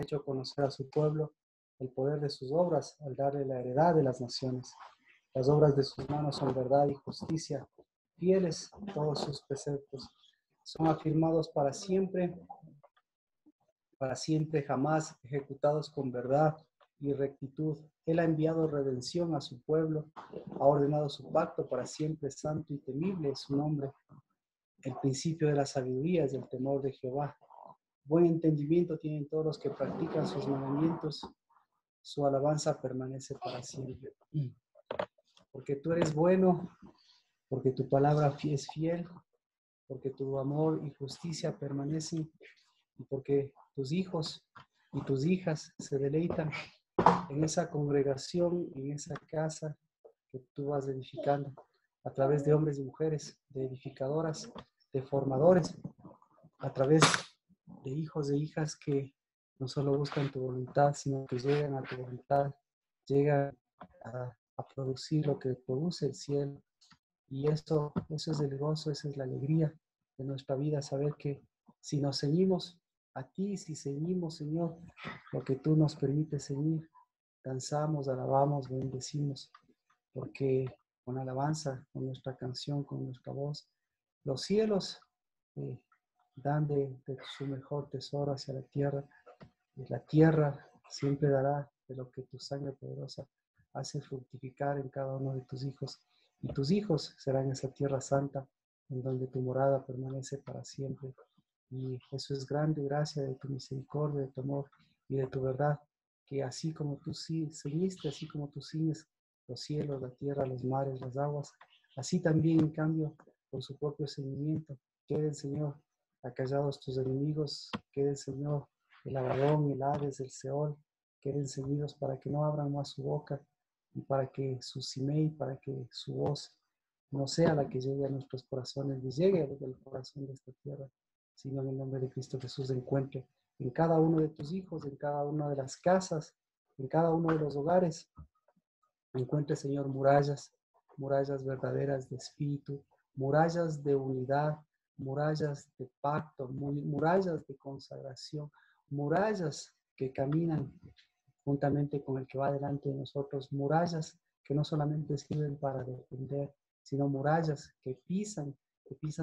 hecho conocer a su pueblo el poder de sus obras al darle la heredad de las naciones. Las obras de sus manos son verdad y justicia, fieles todos sus preceptos. Son afirmados para siempre jamás, ejecutados con verdad y rectitud. Él ha enviado redención a su pueblo, ha ordenado su pacto para siempre, santo y temible es su nombre. El principio de la sabiduría es el temor de Jehová. Buen entendimiento tienen todos los que practican sus mandamientos. Su alabanza permanece para siempre. Porque tú eres bueno, porque tu palabra es fiel, porque tu amor y justicia permanecen, y porque tus hijos y tus hijas se deleitan en esa congregación, en esa casa que tú vas edificando, a través de hombres y mujeres, de edificadoras, de formadores, a través de hijos e hijas que no solo buscan tu voluntad, sino que llegan a tu voluntad, llegan a producir lo que produce el cielo. Y eso es el gozo, esa es la alegría de nuestra vida, saber que si nos ceñimos a ti, si seguimos, Señor, lo que tú nos permites seguir, danzamos, alabamos, bendecimos, porque con alabanza, con nuestra canción, con nuestra voz, los cielos dan de su mejor tesoro hacia la tierra, y la tierra siempre dará de lo que tu sangre poderosa hace fructificar en cada uno de tus hijos, y tus hijos serán esa tierra santa en donde tu morada permanece para siempre. Y eso es grande gracia de tu misericordia, de tu amor y de tu verdad, que así como tú ceñiste, así como tú ciñes los cielos, la tierra, los mares, las aguas, así también, en cambio, por su propio ceñimiento, queden, Señor, acallados tus enemigos, queden, Señor, el Abadón, el Hades, el Seol, queden ceñidos para que no abran más su boca y para que su simei, para que su voz no sea la que llegue a nuestros corazones, ni llegue al corazón de esta tierra, sino en el nombre de Cristo Jesús encuentre en cada uno de tus hijos, en cada una de las casas, en cada uno de los hogares, encuentre, Señor, murallas, murallas verdaderas de espíritu, murallas de unidad, murallas de pacto, murallas de consagración, murallas que caminan juntamente con el que va delante de nosotros, murallas que no solamente sirven para defender, sino murallas que pisan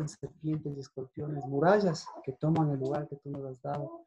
serpientes y escorpiones, murallas que toman el lugar que tú nos has dado,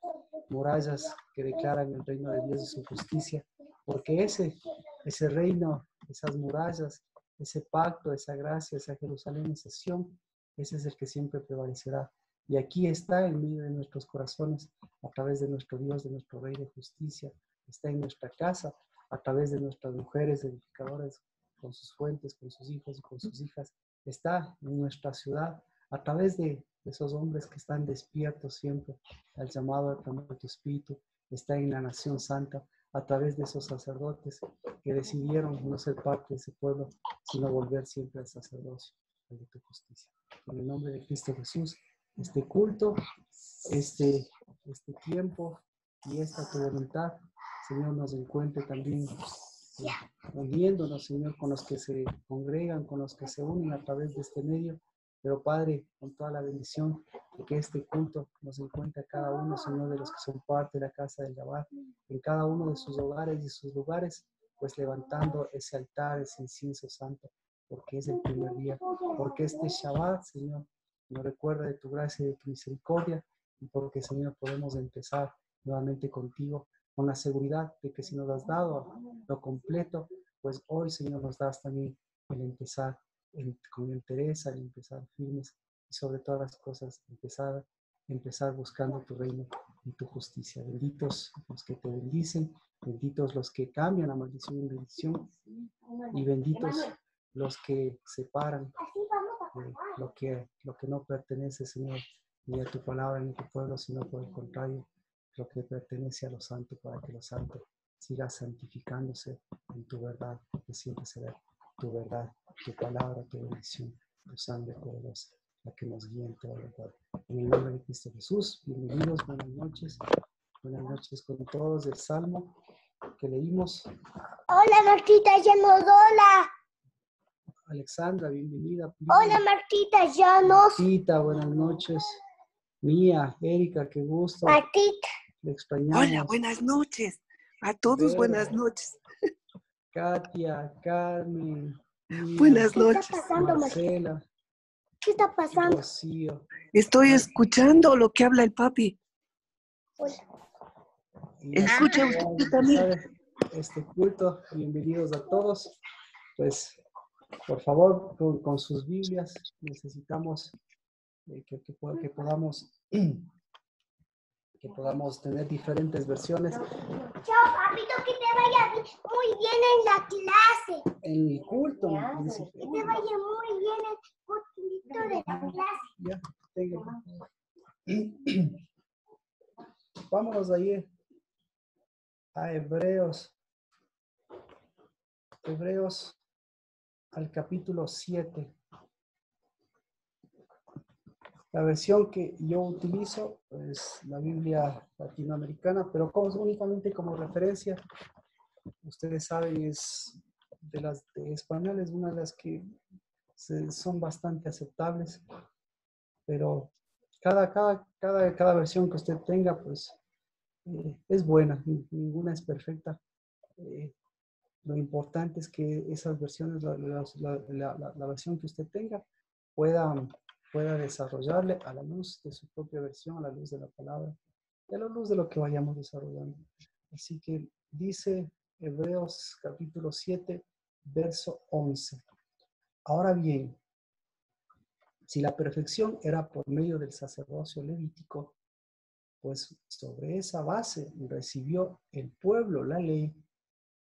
murallas que declaran el reino de Dios y su justicia, porque ese reino, esas murallas, ese pacto, esa gracia, esa Jerusalén, esa Sión, ese es el que siempre prevalecerá. Y aquí está en medio de nuestros corazones, a través de nuestro Dios, de nuestro Rey de justicia, está en nuestra casa, a través de nuestras mujeres edificadoras, con sus fuentes, con sus hijos y con sus hijas, está en nuestra ciudad, a través de esos hombres que están despiertos siempre al llamado al clamor de tu Espíritu, está en la nación santa, a través de esos sacerdotes que decidieron no ser parte de ese pueblo, sino volver siempre al sacerdocio, al de tu justicia. En el nombre de Cristo Jesús, este culto, este tiempo y esta tu voluntad, Señor, nos encuentre también uniéndonos, Señor, con los que se congregan, con los que se unen a través de este medio. Pero Padre, con toda la bendición de que este culto nos encuentre a cada uno, Señor, de los que son parte de la casa del Shabbat, en cada uno de sus hogares y sus lugares, pues levantando ese altar, ese incienso santo, porque es el primer día, porque este Shabbat, Señor, nos recuerda de tu gracia y de tu misericordia, y porque, Señor, podemos empezar nuevamente contigo, con la seguridad de que si nos has dado lo completo, pues hoy, Señor, nos das también el empezar con interés, al empezar firmes y sobre todas las cosas empezar buscando tu reino y tu justicia. Benditos los que te bendicen, benditos los que cambian la maldición en bendición y benditos los que separan lo que no pertenece, Señor, ni a tu palabra ni a tu pueblo, sino por el contrario, lo que pertenece a los santos, para que los santos sigan santificándose en tu verdad, que siempre será tu verdad, tu palabra, tu bendición, tu sangre poderosa, la que nos guía en toda verdad. En el nombre de Cristo Jesús, bienvenidos, buenas noches con todos del Salmo que leímos. Hola Martita, llanos, hola. Alexandra, bienvenida. Hola Martita, llanos. Martita, buenas noches. Mía, Erika, qué gusto. Martita. Le Hola, extrañamos. buenas noches. A todos, buenas noches. Katia, Carmen, Buenas ¿Qué está noches. pasando, Marquita? Marcela, ¿Qué está pasando? Rocío. Estoy escuchando lo que habla el papi. Y así Escucha vamos a usted también. empezar este culto. Bienvenidos a todos. Pues, por favor, con sus Biblias, necesitamos que podamos tener diferentes versiones. Chao, papito, que te vaya muy bien en la clase. En el culto, Que te vaya muy bien el cultito de la clase. ya, tenga. Vámonos ahí a Hebreos al capítulo 7. La versión que yo utilizo es la Biblia latinoamericana, pero únicamente como referencia. Ustedes saben, es de las de español, es una de las que son bastante aceptables, pero cada versión que usted tenga, pues es buena, ninguna es perfecta. Lo importante es que esas versiones, la versión que usted tenga, pueda desarrollarle a la luz de su propia versión, a la luz de la palabra, y a la luz de lo que vayamos desarrollando. Así que dice Hebreos capítulo 7, verso 11. Ahora bien, si la perfección era por medio del sacerdocio levítico, pues sobre esa base recibió el pueblo la ley.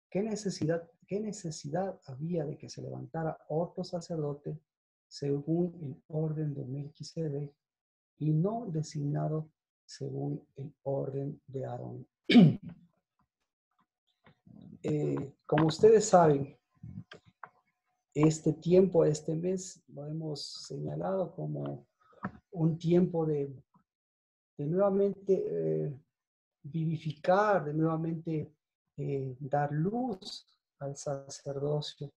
¿Qué necesidad había de que se levantara otro sacerdote según el orden de Melquisedec y no designado según el orden de Aarón? Como ustedes saben, este tiempo, este mes, lo hemos señalado como un tiempo de nuevamente vivificar, de nuevamente dar luz al sacerdocio,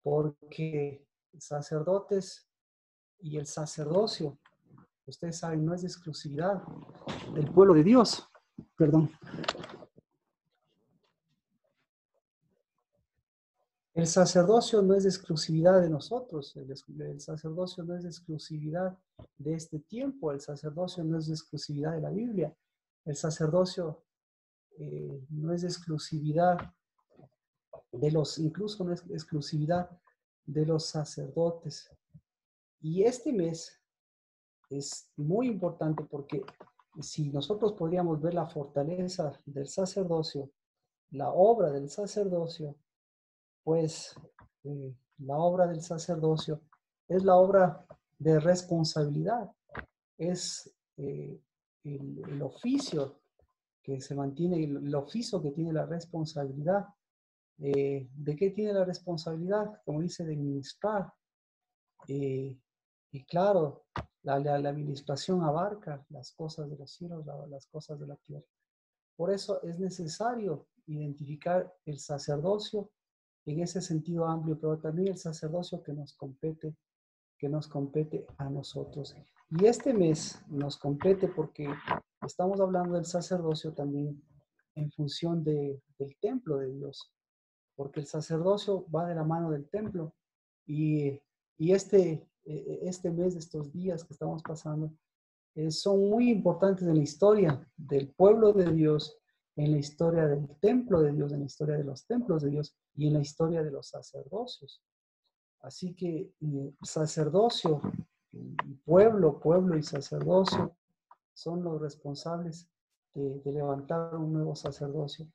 porque sacerdotes y el sacerdocio, ustedes saben, no es de exclusividad del pueblo de Dios. Perdón. El sacerdocio no es de exclusividad de nosotros, el sacerdocio no es de exclusividad de este tiempo, el sacerdocio no es de exclusividad de la Biblia, el sacerdocio no es de exclusividad incluso no es exclusividad de los sacerdotes. Y este mes es muy importante porque si nosotros podríamos ver la fortaleza del sacerdocio, la obra del sacerdocio, pues la obra del sacerdocio es la obra de responsabilidad, es el oficio que se mantiene, el oficio que tiene la responsabilidad. ¿De qué tiene la responsabilidad? Como dice, de ministrar. Y claro, la administración abarca las cosas de los cielos, las cosas de la tierra. Por eso es necesario identificar el sacerdocio en ese sentido amplio, pero también el sacerdocio que nos compete a nosotros. Y este mes nos compete porque estamos hablando del sacerdocio también en función del templo de Dios, porque el sacerdocio va de la mano del templo y este mes, estos días que estamos pasando, son muy importantes en la historia del pueblo de Dios, en la historia del templo de Dios, en la historia de los templos de Dios y en la historia de los sacerdocios. Así que sacerdocio, pueblo y sacerdocio son los responsables de levantar un nuevo sacerdocio.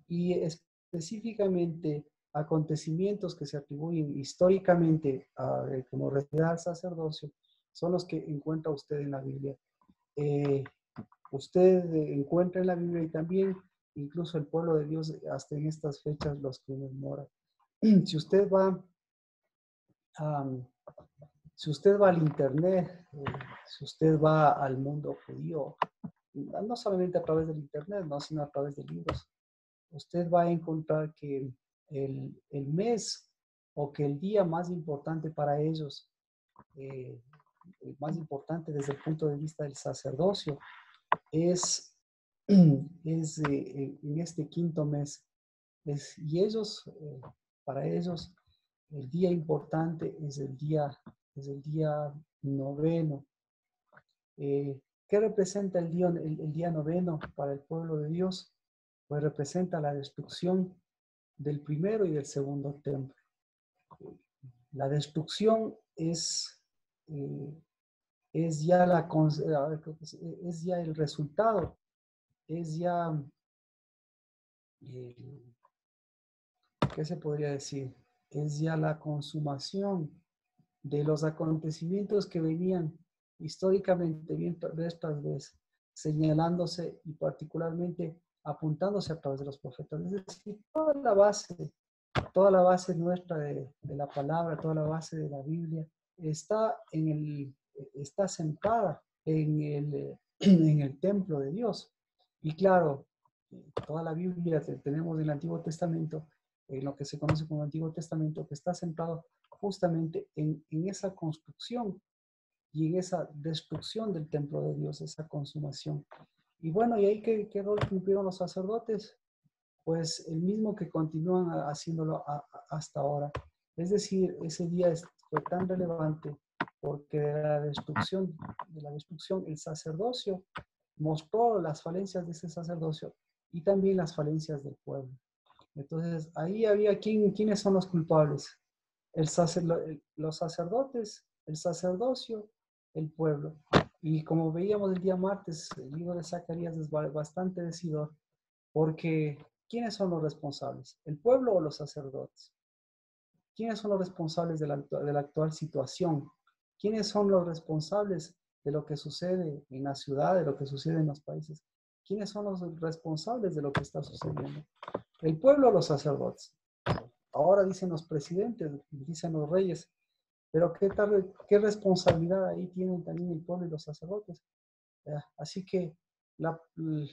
Y específicamente acontecimientos que se atribuyen históricamente como realidad al sacerdocio son los que encuentra usted en la Biblia. Usted encuentra en la Biblia y también incluso el pueblo de Dios hasta en estas fechas los conmemora. Si usted va si usted va al internet, si usted va al mundo judío, no solamente a través del internet, no, sino a través de libros, usted va a encontrar que el mes o que el día más importante para ellos, el más importante desde el punto de vista del sacerdocio, es es en este quinto mes. Y ellos, para ellos, el día importante es el día noveno. ¿Qué representa el día noveno para el pueblo de Dios? Pues representa la destrucción del primero y del segundo templo. La destrucción es ya es ya el resultado, es ya, ¿qué se podría decir? Es ya la consumación de los acontecimientos que venían históricamente bien vez tras vez, señalándose y particularmente apuntándose a través de los profetas. Es decir, toda la base nuestra de la palabra, toda la base de la Biblia está sentada en el templo de Dios. Y claro, toda la Biblia que tenemos del Antiguo Testamento, en lo que se conoce como Antiguo Testamento, que está sentado justamente en esa construcción y en esa destrucción del templo de Dios, esa consumación. Y bueno, ¿y ahí qué rol cumplieron los sacerdotes? Pues el mismo que continúan haciéndolo hasta ahora. Es decir, ese día fue tan relevante porque de la destrucción, el sacerdocio mostró las falencias de ese sacerdocio y también las falencias del pueblo. Entonces, ahí había quiénes son los culpables. Los sacerdotes, el sacerdocio, el pueblo. Y como veíamos el día martes, el libro de Zacarías es bastante decidor, porque ¿quiénes son los responsables? ¿El pueblo o los sacerdotes? ¿Quiénes son los responsables de la actual situación? ¿Quiénes son los responsables de lo que sucede en la ciudad, de lo que sucede en los países? ¿Quiénes son los responsables de lo que está sucediendo? ¿El pueblo o los sacerdotes? Ahora dicen los presidentes, dicen los reyes, pero ¿qué responsabilidad ahí tienen también el pueblo y los sacerdotes? Así que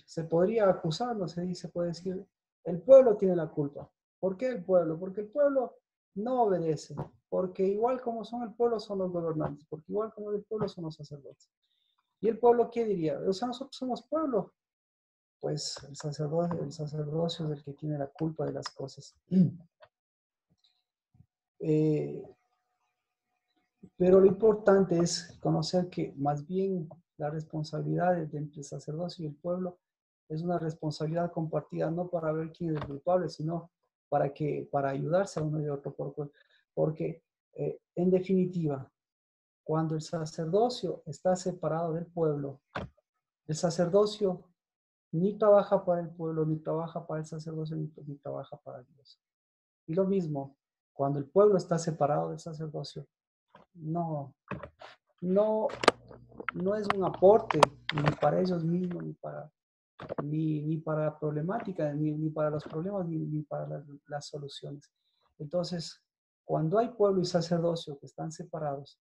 se podría acusar, no sé, se puede decir, el pueblo tiene la culpa. ¿Por qué el pueblo? Porque el pueblo no obedece, porque igual como son el pueblo son los gobernantes, porque igual como el pueblo son los sacerdotes. ¿Y el pueblo qué diría? O sea, nosotros somos pueblo. Pues el sacerdocio es el que tiene la culpa de las cosas. Eh, pero lo importante es conocer que más bien la responsabilidad entre el sacerdocio y el pueblo es una responsabilidad compartida, no para ver quién es el culpable, sino para ayudarse a uno y otro. Porque en definitiva, cuando el sacerdocio está separado del pueblo, el sacerdocio ni trabaja para el pueblo, ni trabaja para el sacerdocio, ni trabaja para Dios. Y lo mismo, cuando el pueblo está separado del sacerdocio, no, no, no es un aporte ni para ellos mismos, ni para la problemática, ni para los problemas, ni para las soluciones. Entonces, cuando hay pueblo y sacerdocio que están separados,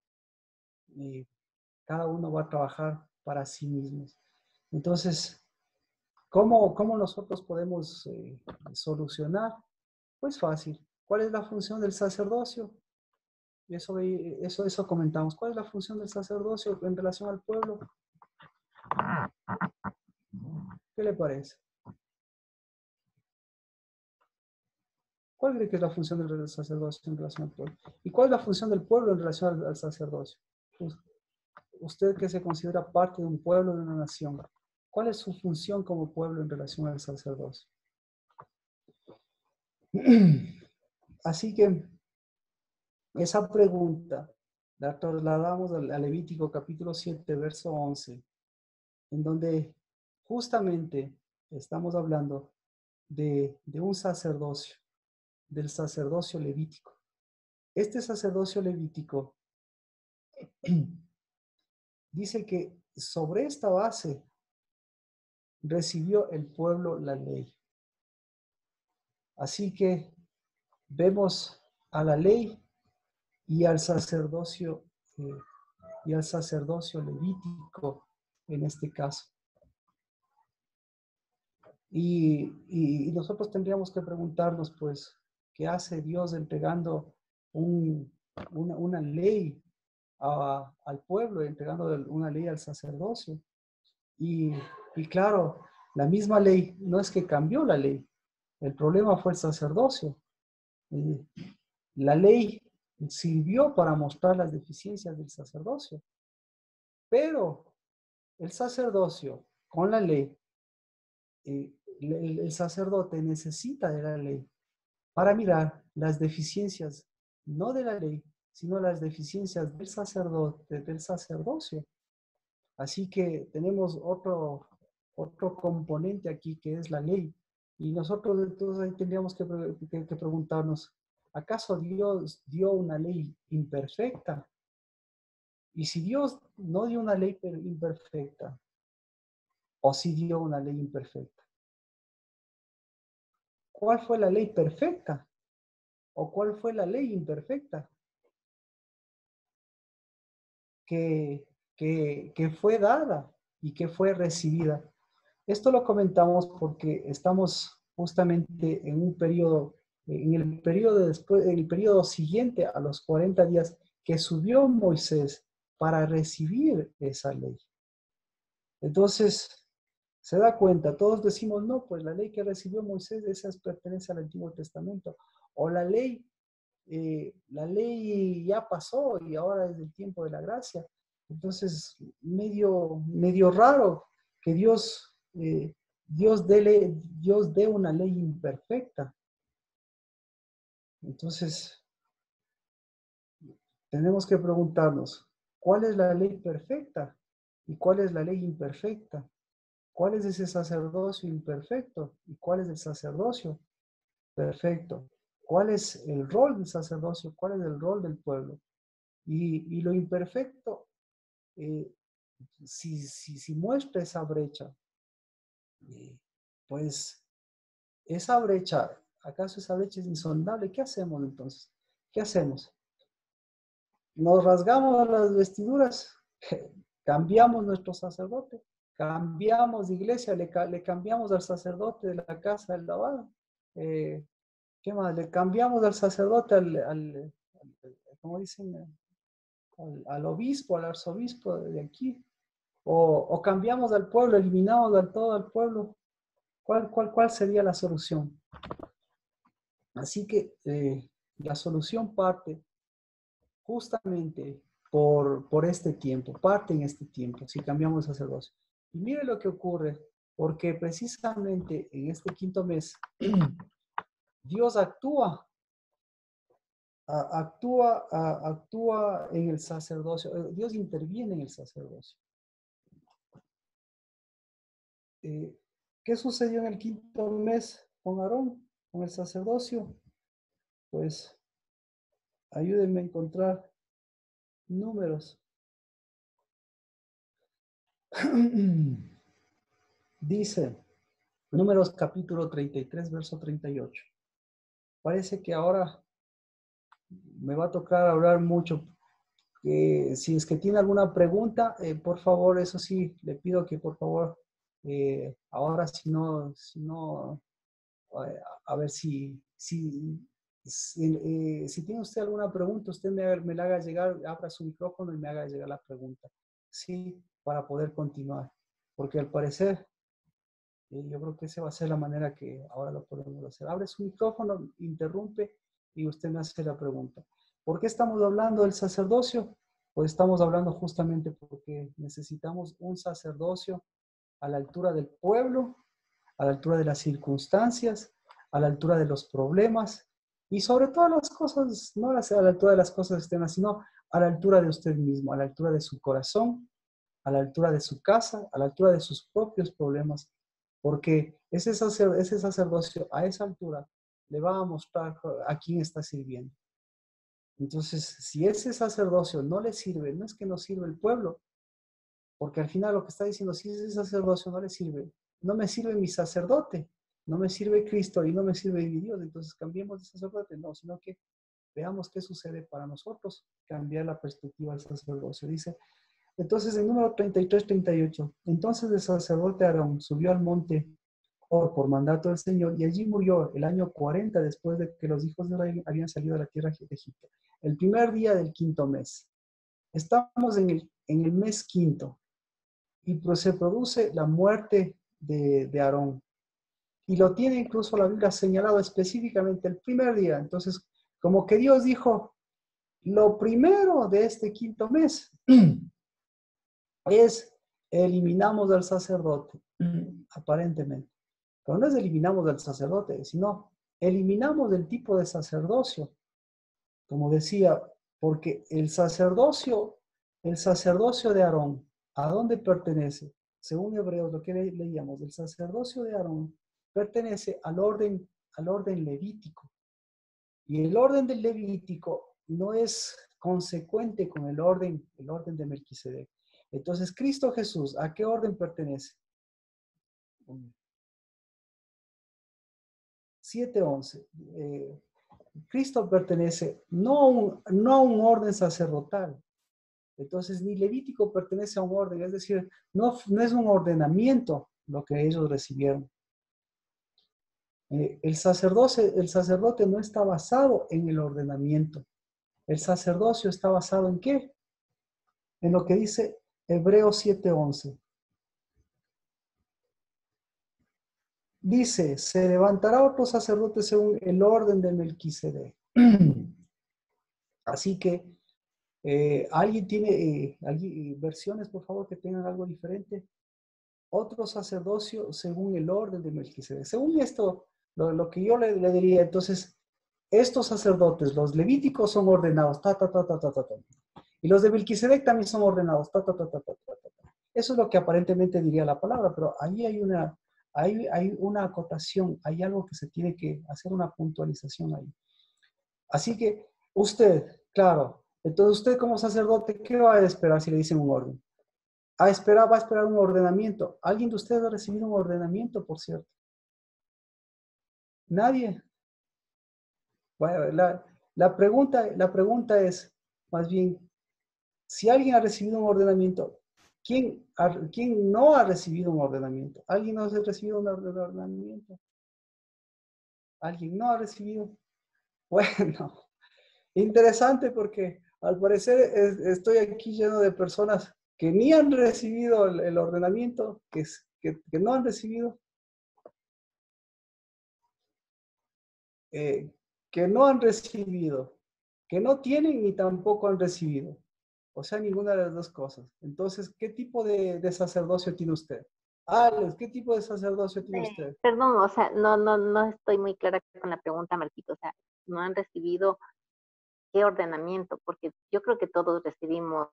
cada uno va a trabajar para sí mismos. Entonces, ¿cómo nosotros podemos solucionar? Pues fácil. ¿Cuál es la función del sacerdocio? Eso comentamos. ¿Cuál es la función del sacerdocio en relación al pueblo? ¿Qué le parece? ¿Cuál cree que es la función del sacerdocio en relación al pueblo? ¿Y cuál es la función del pueblo en relación al sacerdocio? Usted que se considera parte de un pueblo, de una nación, ¿cuál es su función como pueblo en relación al sacerdocio? Así que esa pregunta la trasladamos a Levítico capítulo 7, verso 11, en donde justamente estamos hablando de un sacerdocio, del sacerdocio levítico. Este sacerdocio levítico dice que sobre esta base recibió el pueblo la ley. Así que vemos a la ley y al sacerdocio levítico en este caso. Y nosotros tendríamos que preguntarnos, pues, ¿qué hace Dios entregando una ley al pueblo, entregando una ley al sacerdocio? Y claro, La misma ley, no es que cambió la ley, el problema fue el sacerdocio. La ley sirvió para mostrar las deficiencias del sacerdocio, pero el sacerdocio con la ley, el sacerdote necesita de la ley para mirar las deficiencias, no de la ley, sino las deficiencias del sacerdote, del sacerdocio. Así que tenemos otro componente aquí que es la ley. Y nosotros entonces ahí tendríamos que preguntarnos, ¿acaso Dios dio una ley imperfecta? Y si Dios no dio una ley imperfecta, o si dio una ley imperfecta, ¿cuál fue la ley perfecta? ¿O cuál fue la ley imperfecta que fue dada y que fue recibida? Esto lo comentamos porque estamos justamente en un periodo, en el periodo después, en el periodo siguiente a los 40 días que subió Moisés para recibir esa ley. Entonces, se da cuenta, todos decimos, no, pues la ley que recibió Moisés, esa pertenece al Antiguo Testamento. O la ley ya pasó y ahora es el tiempo de la gracia. Entonces, medio raro que Dios dé una ley imperfecta. Entonces, tenemos que preguntarnos, ¿cuál es la ley perfecta? ¿Y cuál es la ley imperfecta? ¿Cuál es ese sacerdocio imperfecto? ¿Y cuál es el sacerdocio perfecto? ¿Cuál es el rol del sacerdocio? ¿Cuál es el rol del pueblo? Y lo imperfecto, si muestra esa brecha, pues esa brecha, ¿acaso esa brecha es insondable? ¿Qué hacemos entonces? ¿Qué hacemos? ¿Nos rasgamos las vestiduras? ¿Cambiamos nuestro sacerdote? ¿Cambiamos de iglesia? ¿Le cambiamos al sacerdote de la casa del lavado? ¿Qué más? ¿Le cambiamos al sacerdote ¿cómo dicen? Al obispo, al arzobispo de aquí? ¿O cambiamos al pueblo, eliminamos del todo al pueblo? ¿Cuál sería la solución? Así que la solución parte justamente por este tiempo, parte en este tiempo, si cambiamos de sacerdocio. Y mire lo que ocurre, porque precisamente en este quinto mes, Dios actúa en el sacerdocio, Dios interviene en el sacerdocio. ¿Qué sucedió en el quinto mes con Aarón, con el sacerdocio? Pues ayúdenme a encontrar números. Dice, Números capítulo 33, verso 38. Parece que ahora me va a tocar hablar mucho. Si es que tiene alguna pregunta, por favor, eso sí, le pido que por favor, ahora si no, a ver si tiene usted alguna pregunta, usted me la haga llegar, abra su micrófono y me haga llegar la pregunta, sí, para poder continuar, porque al parecer, yo creo que esa va a ser la manera que ahora lo podemos hacer. Abre su micrófono, interrumpe y usted me hace la pregunta. ¿Por qué estamos hablando del sacerdocio? Pues estamos hablando justamente porque necesitamos un sacerdocio a la altura del pueblo, a la altura de las circunstancias, a la altura de los problemas y sobre todas las cosas, no a la altura de las cosas externas, sino a la altura de usted mismo, a la altura de su corazón, a la altura de su casa, a la altura de sus propios problemas, porque ese sacerdocio a esa altura le va a mostrar a quién está sirviendo. Entonces, si ese sacerdocio no le sirve, no es que no sirve el pueblo, porque al final lo que está diciendo, si ese sacerdocio no le sirve, no me sirve mi sacerdote, no me sirve Cristo y no me sirve mi Dios, entonces cambiemos de sacerdote, no, sino que veamos qué sucede para nosotros, cambiar la perspectiva del sacerdocio. Dice, entonces en número 33-38, entonces el sacerdote Aarón subió al monte Hor por mandato del Señor y allí murió el año 40 después de que los hijos de Israel habían salido de la tierra de Egipto. El primer día del quinto mes. Estamos en el mes quinto y se produce la muerte de Aarón. Y lo tiene incluso la Biblia señalado específicamente el primer día. Entonces, como que Dios dijo, lo primero de este quinto mes es eliminamos al sacerdote, aparentemente. Pero no es eliminamos al sacerdote, sino eliminamos el tipo de sacerdocio. Como decía, porque el sacerdocio de Aarón, ¿a dónde pertenece? Según Hebreos, lo que leíamos, el sacerdocio de Aarón pertenece al orden levítico. Y el orden del Levítico no es consecuente con el orden de Melquisedec. Entonces, Cristo Jesús, ¿a qué orden pertenece? 7:11. Cristo pertenece no a un orden sacerdotal. Entonces, ni Levítico pertenece a un orden, es decir, no es un ordenamiento lo que ellos recibieron. El sacerdote no está basado en el ordenamiento. El sacerdocio está basado ¿en qué? En lo que dice Hebreos 7:11. Dice, se levantará otro sacerdote según el orden de Melquisedec. Así que, ¿alguien tiene versiones, por favor, que tengan algo diferente? Otro sacerdocio según el orden de Melquisedec. Según esto, lo que yo le diría, entonces, estos sacerdotes, los levíticos son ordenados, y los de Melquisedec también son ordenados, Eso es lo que aparentemente diría la palabra, pero ahí hay una acotación, hay algo que se tiene que hacer una puntualización ahí. Así que usted, claro, entonces usted como sacerdote, ¿qué va a esperar si le dicen un orden? Va a esperar un ordenamiento. ¿Alguien de ustedes ha recibido un ordenamiento, por cierto? ¿Nadie? Bueno, la pregunta es, más bien, si alguien ha recibido un ordenamiento, ¿quién no ha recibido un ordenamiento? ¿Alguien no ha recibido un ordenamiento? ¿Alguien no ha recibido? Bueno, interesante porque al parecer estoy aquí lleno de personas que ni han recibido el ordenamiento, que no han recibido, que no han recibido, que no tienen ni tampoco han recibido. O sea, ninguna de las dos cosas. Entonces, ¿qué tipo de sacerdocio tiene usted? Alex, ¿qué tipo de sacerdocio tiene usted? Perdón, o sea, no estoy muy clara con la pregunta, Marquito. O sea, no han recibido qué ordenamiento, porque yo creo que todos recibimos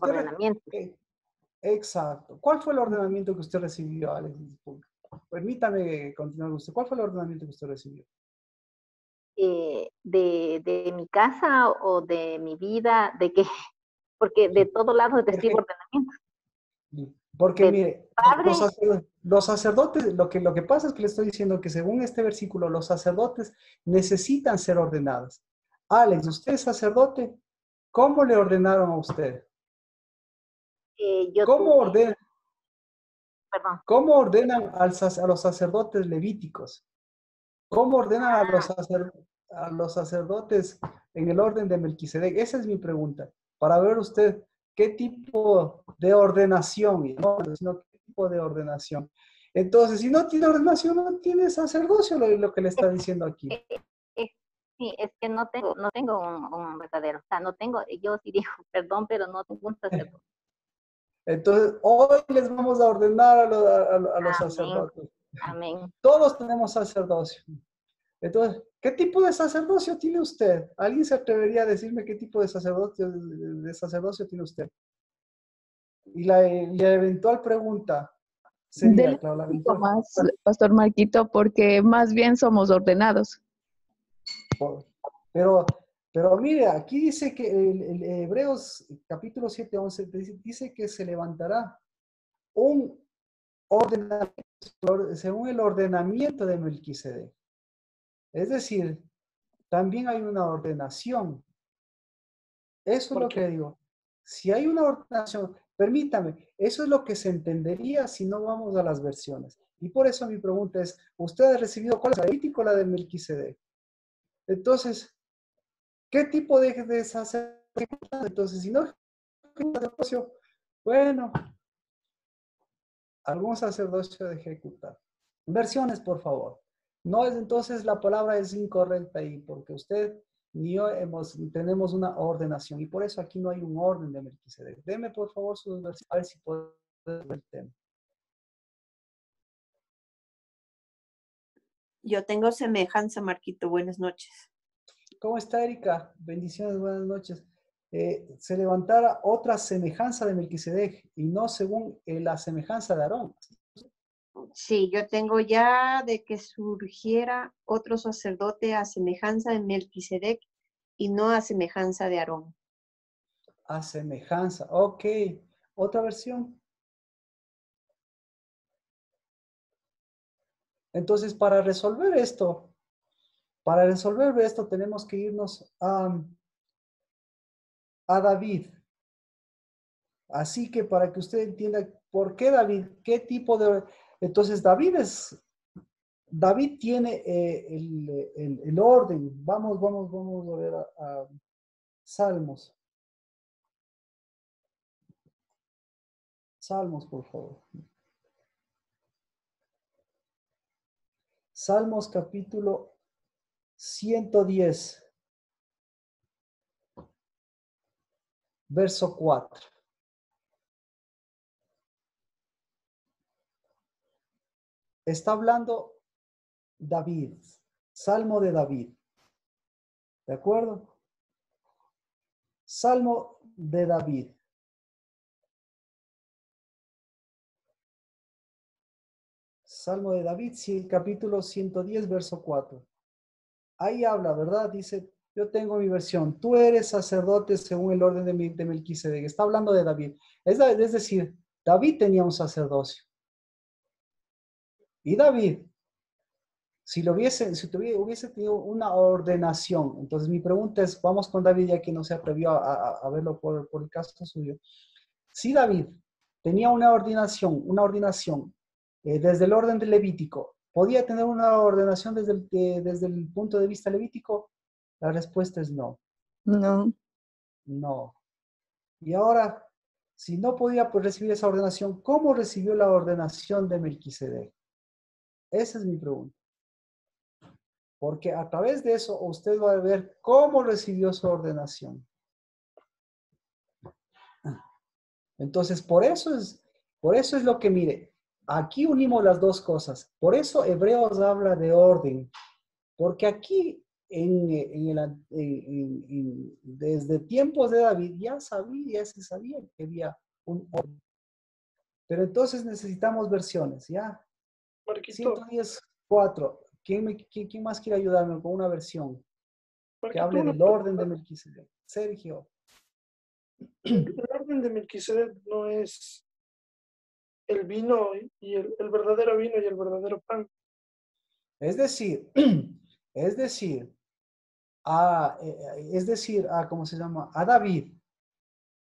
ordenamientos. Exacto. ¿Cuál fue el ordenamiento que usted recibió, Alex? Permítame continuar usted. ¿Cuál fue el ordenamiento que usted recibió? De mi casa o de mi vida, de que, porque de todo lado recibo ordenamientos. Porque De mire, padre, los sacerdotes, lo que pasa es que le estoy diciendo que según este versículo, los sacerdotes necesitan ser ordenados. Alex, usted es sacerdote, ¿cómo le ordenaron a usted? yo ¿Cómo tuve, ordenan, perdón, cómo ordenan a los sacerdotes levíticos? ¿Cómo ordenan a los sacerdotes en el orden de Melquisedec? Esa es mi pregunta, para ver usted qué tipo de ordenación, no, sino qué tipo de ordenación. Entonces, si no tiene ordenación, no tiene sacerdocio, lo que le está diciendo aquí. sí, es que no tengo un verdadero, o sea, no tengo, yo sí digo, perdón, pero no tengo un sacerdote. Entonces, hoy les vamos a ordenar a los Amén, sacerdotes. amén. Todos tenemos sacerdocio. Entonces, ¿qué tipo de sacerdocio tiene usted? ¿Alguien se atrevería a decirme qué tipo de sacerdocio tiene usted? Y la eventual pregunta sería, Dele claro, la un poquito eventual, más, Pastor Marquito, porque más bien somos ordenados. pero mire, aquí dice que el Hebreos capítulo 7:11 dice que se levantará un ordenamiento según el ordenamiento de Melquisedec. Es decir, también hay una ordenación. Eso es lo que digo. Si hay una ordenación, permítame, eso es lo que se entendería si no vamos a las versiones. Y por eso mi pregunta es, ¿usted ha recibido cuál es la Levítico o la de Melquisedec? Entonces, ¿qué tipo de sacerdocio? Entonces, si no, bueno, Algún sacerdocio de ejecutar. Versiones, por favor. No es entonces la palabra es incorrecta ahí, porque usted ni yo tenemos una ordenación y por eso aquí no hay un orden de Melquisedec. Deme por favor sus versiones, a ver si puedo ver el tema. Yo tengo semejanza, Marquito. Buenas noches. ¿Cómo está, Erika? Bendiciones, buenas noches. Se levantara otra semejanza de Melquisedec y no según la semejanza de Aarón. Sí, yo tengo ya de que surgiera otro sacerdote a semejanza de Melquisedec y no a semejanza de Aarón. A semejanza, ok. ¿Otra versión? Entonces, para resolver esto tenemos que irnos a David. Así que para que usted entienda por qué David, qué tipo de... Entonces, David tiene el orden. Vamos a ver a Salmos. Salmos, por favor. Salmos capítulo 110, verso 4. Está hablando David, Salmo de David. ¿De acuerdo? Salmo de David. Salmo de David, sí, capítulo 110, verso 4. Ahí habla, ¿verdad? Dice, yo tengo mi versión. Tú eres sacerdote según el orden de Melquisedec. Está hablando de David. Es decir, David tenía un sacerdocio. Y David, si hubiese tenido una ordenación, entonces mi pregunta es, vamos con David ya que no se atrevió a verlo por el caso suyo. Si David tenía una ordenación desde el orden del Levítico, ¿podía tener una ordenación desde el punto de vista levítico? La respuesta es no. No. No. Y ahora, si no podía recibir esa ordenación, ¿cómo recibió la ordenación de Melquisedec? Esa es mi pregunta. Porque a través de eso usted va a ver cómo recibió su ordenación. Entonces, por eso es lo que mire. Aquí unimos las dos cosas. Por eso Hebreos habla de orden. Porque aquí, desde tiempos de David, ya se sabía que había un orden. Pero entonces necesitamos versiones, ¿ya? Marquito, 114. ¿Quién más quiere ayudarme con una versión que Marquito, hable una del orden de pregunta. Melquisedec? Sergio. El orden de Melquisedec no es el vino y el verdadero vino y el verdadero pan. Es decir, ¿cómo se llama? A David.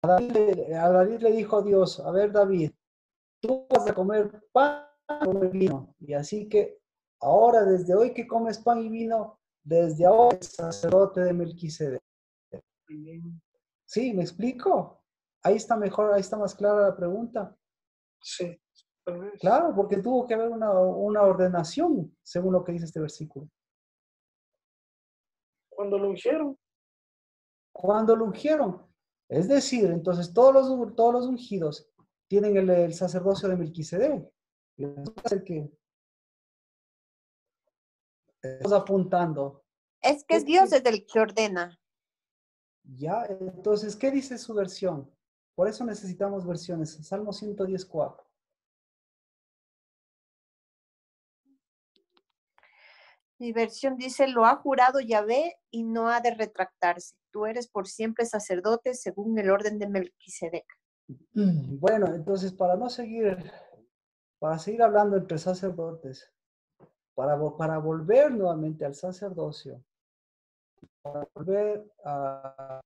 A David le dijo Dios, a ver David, tú vas a comer pan y comer vino. Y así que ahora, desde hoy que comes pan y vino, desde ahora eres sacerdote de Melquisedec. ¿Sí? ¿Me explico? Ahí está mejor, ahí está más clara la pregunta. Sí, tal vez. Claro, porque tuvo que haber una ordenación, según lo que dice este versículo. Cuando lo ungieron, Cuando lo ungieron. Es decir, entonces todos los ungidos tienen el sacerdocio de Melquisedec. Es el que estamos apuntando. Es que es Dios es el que ordena. Ya, entonces, ¿qué dice su versión? Por eso necesitamos versiones. Salmo 110:4. Mi versión dice, lo ha jurado Yahvé y no ha de retractarse. Tú eres por siempre sacerdote según el orden de Melquisedec. Bueno, entonces para seguir hablando entre sacerdotes, para volver nuevamente al sacerdocio, para volver a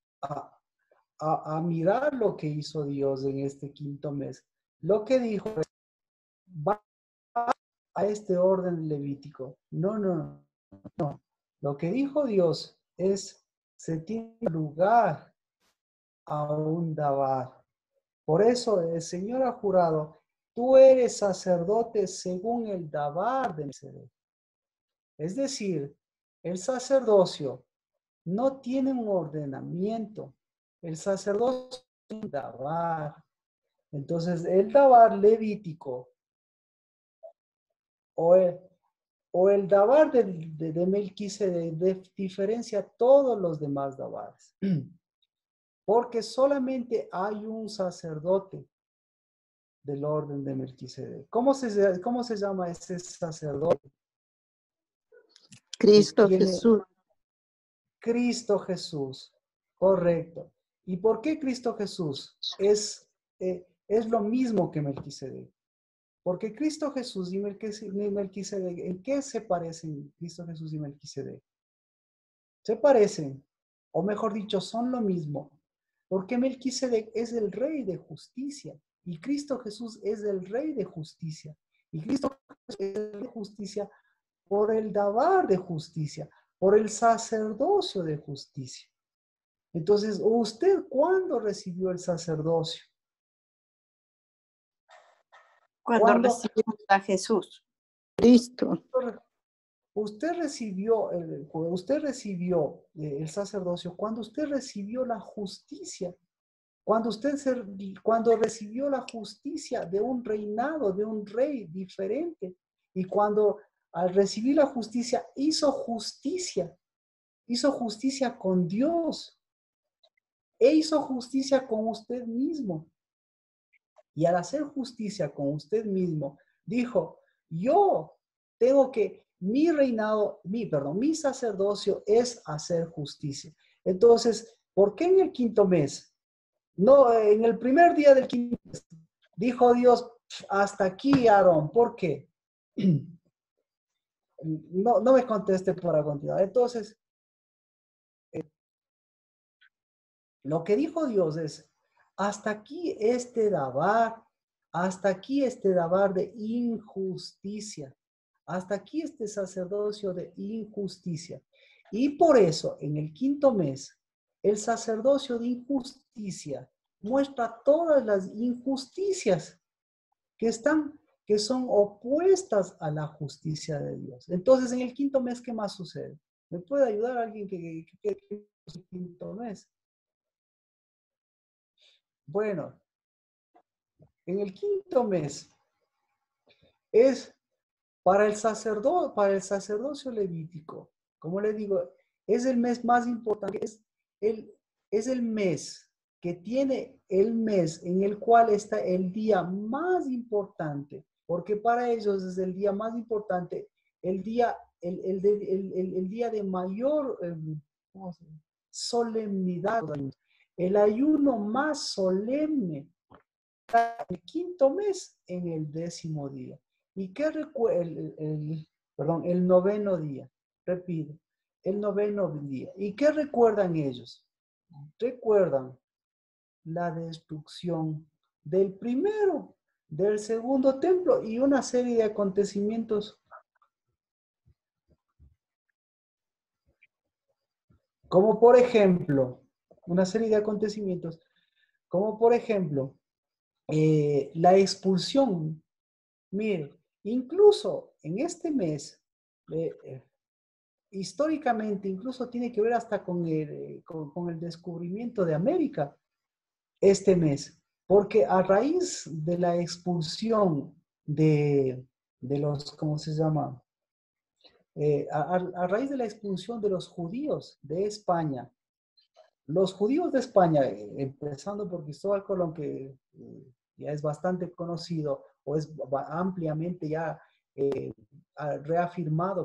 mirar lo que hizo Dios en este quinto mes, lo que dijo es, va a este orden levítico. No. Lo que dijo Dios es, se tiene lugar a un dabar. Por eso el Señor ha jurado tú eres sacerdote según el Dabar de Melquisedec. Es decir, el sacerdocio no tiene un ordenamiento. El sacerdocio es un Dabar. Entonces, el Dabar levítico o el Dabar de Melquisedec diferencia a todos los demás Dabares. Porque solamente hay un sacerdote del orden de Melquisedec. ¿Cómo se llama ese sacerdote? Cristo ¿Quién es? Jesús. Cristo Jesús. Correcto. ¿Y por qué Cristo Jesús? Es lo mismo que Melquisedec. Porque Cristo Jesús y Melquisedec, ¿en qué se parecen Cristo Jesús y Melquisedec? Se parecen, o mejor dicho, son lo mismo. Porque Melquisedec es el rey de justicia y Cristo Jesús es el rey de justicia. Y Cristo Jesús es el rey de justicia por el Dabar de justicia, por el sacerdocio de justicia. Entonces, ¿usted cuándo recibió el sacerdocio? Cuando recibimos a Jesús. Cristo. Usted recibió el sacerdocio cuando usted recibió la justicia, cuando recibió la justicia de un reinado, de un rey diferente, y cuando al recibir la justicia hizo justicia con Dios, e hizo justicia con usted mismo. Y al hacer justicia con usted mismo, dijo, yo tengo que, mi sacerdocio es hacer justicia. Entonces, ¿por qué en el quinto mes? No, en el primer día del quinto mes, dijo Dios, hasta aquí, Aarón. ¿Por qué? No me conteste para continuar. Entonces, lo que dijo Dios es, hasta aquí este dabar de injusticia, hasta aquí este sacerdocio de injusticia. Y por eso, en el quinto mes, el sacerdocio de injusticia muestra todas las injusticias que son opuestas a la justicia de Dios. Entonces, en el quinto mes, ¿qué más sucede? ¿Me puede ayudar alguien que es el quinto mes? Bueno, en el quinto mes es para el sacerdocio levítico, como le digo, es el mes más importante, es el mes que tiene el mes en el cual está el día más importante, porque para ellos es el día más importante, el día de mayor solemnidad, el ayuno más solemne, el quinto mes en el 10º día. ¿Y qué recuerda? El noveno día, repito, el noveno día. ¿Y qué recuerdan ellos? Recuerdan la destrucción del primero, del segundo templo y una serie de acontecimientos como por ejemplo, una serie de acontecimientos, como por ejemplo, la expulsión. Mire, incluso en este mes, históricamente, incluso tiene que ver hasta con el descubrimiento de América, este mes, porque a raíz de la expulsión de los, ¿cómo se llama? A raíz de la expulsión de los judíos de España, los judíos de España, empezando por Cristóbal Colón, que ya es bastante conocido o es ampliamente ya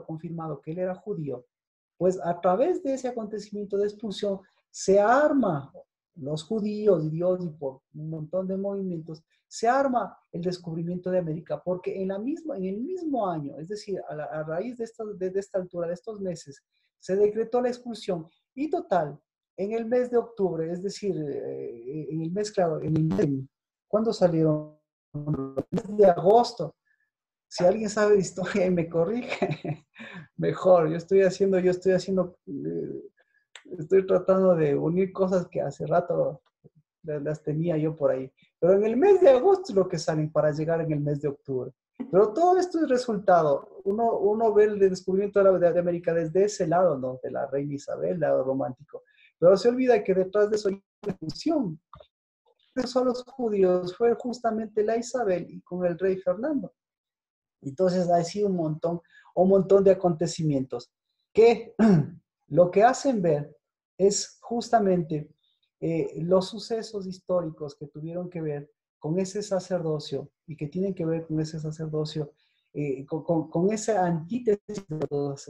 confirmado que él era judío, pues a través de ese acontecimiento de expulsión se arma los judíos y Dios y por un montón de movimientos, se arma el descubrimiento de América, porque en el mismo año, es decir, a raíz de esta altura, de estos meses, se decretó la expulsión y total, en el mes de octubre, es decir, en el mes, claro, ¿cuándo salieron? En el mes de agosto. Si alguien sabe de historia y me corrige, mejor. Estoy tratando de unir cosas que hace rato las tenía yo por ahí. Pero en el mes de agosto es lo que salen para llegar en el mes de octubre. Pero todo esto es resultado. Uno ve el descubrimiento de América desde ese lado, ¿no? De la reina Isabel, lado romántico. Pero se olvida que detrás de eso hay una función. Eso a los judíos fue justamente la Isabel y con el rey Fernando. Entonces ha sido un montón de acontecimientos que lo que hacen ver es justamente los sucesos históricos que tuvieron que ver con ese sacerdocio y que tienen que ver con ese sacerdocio, con esa antítesis de todos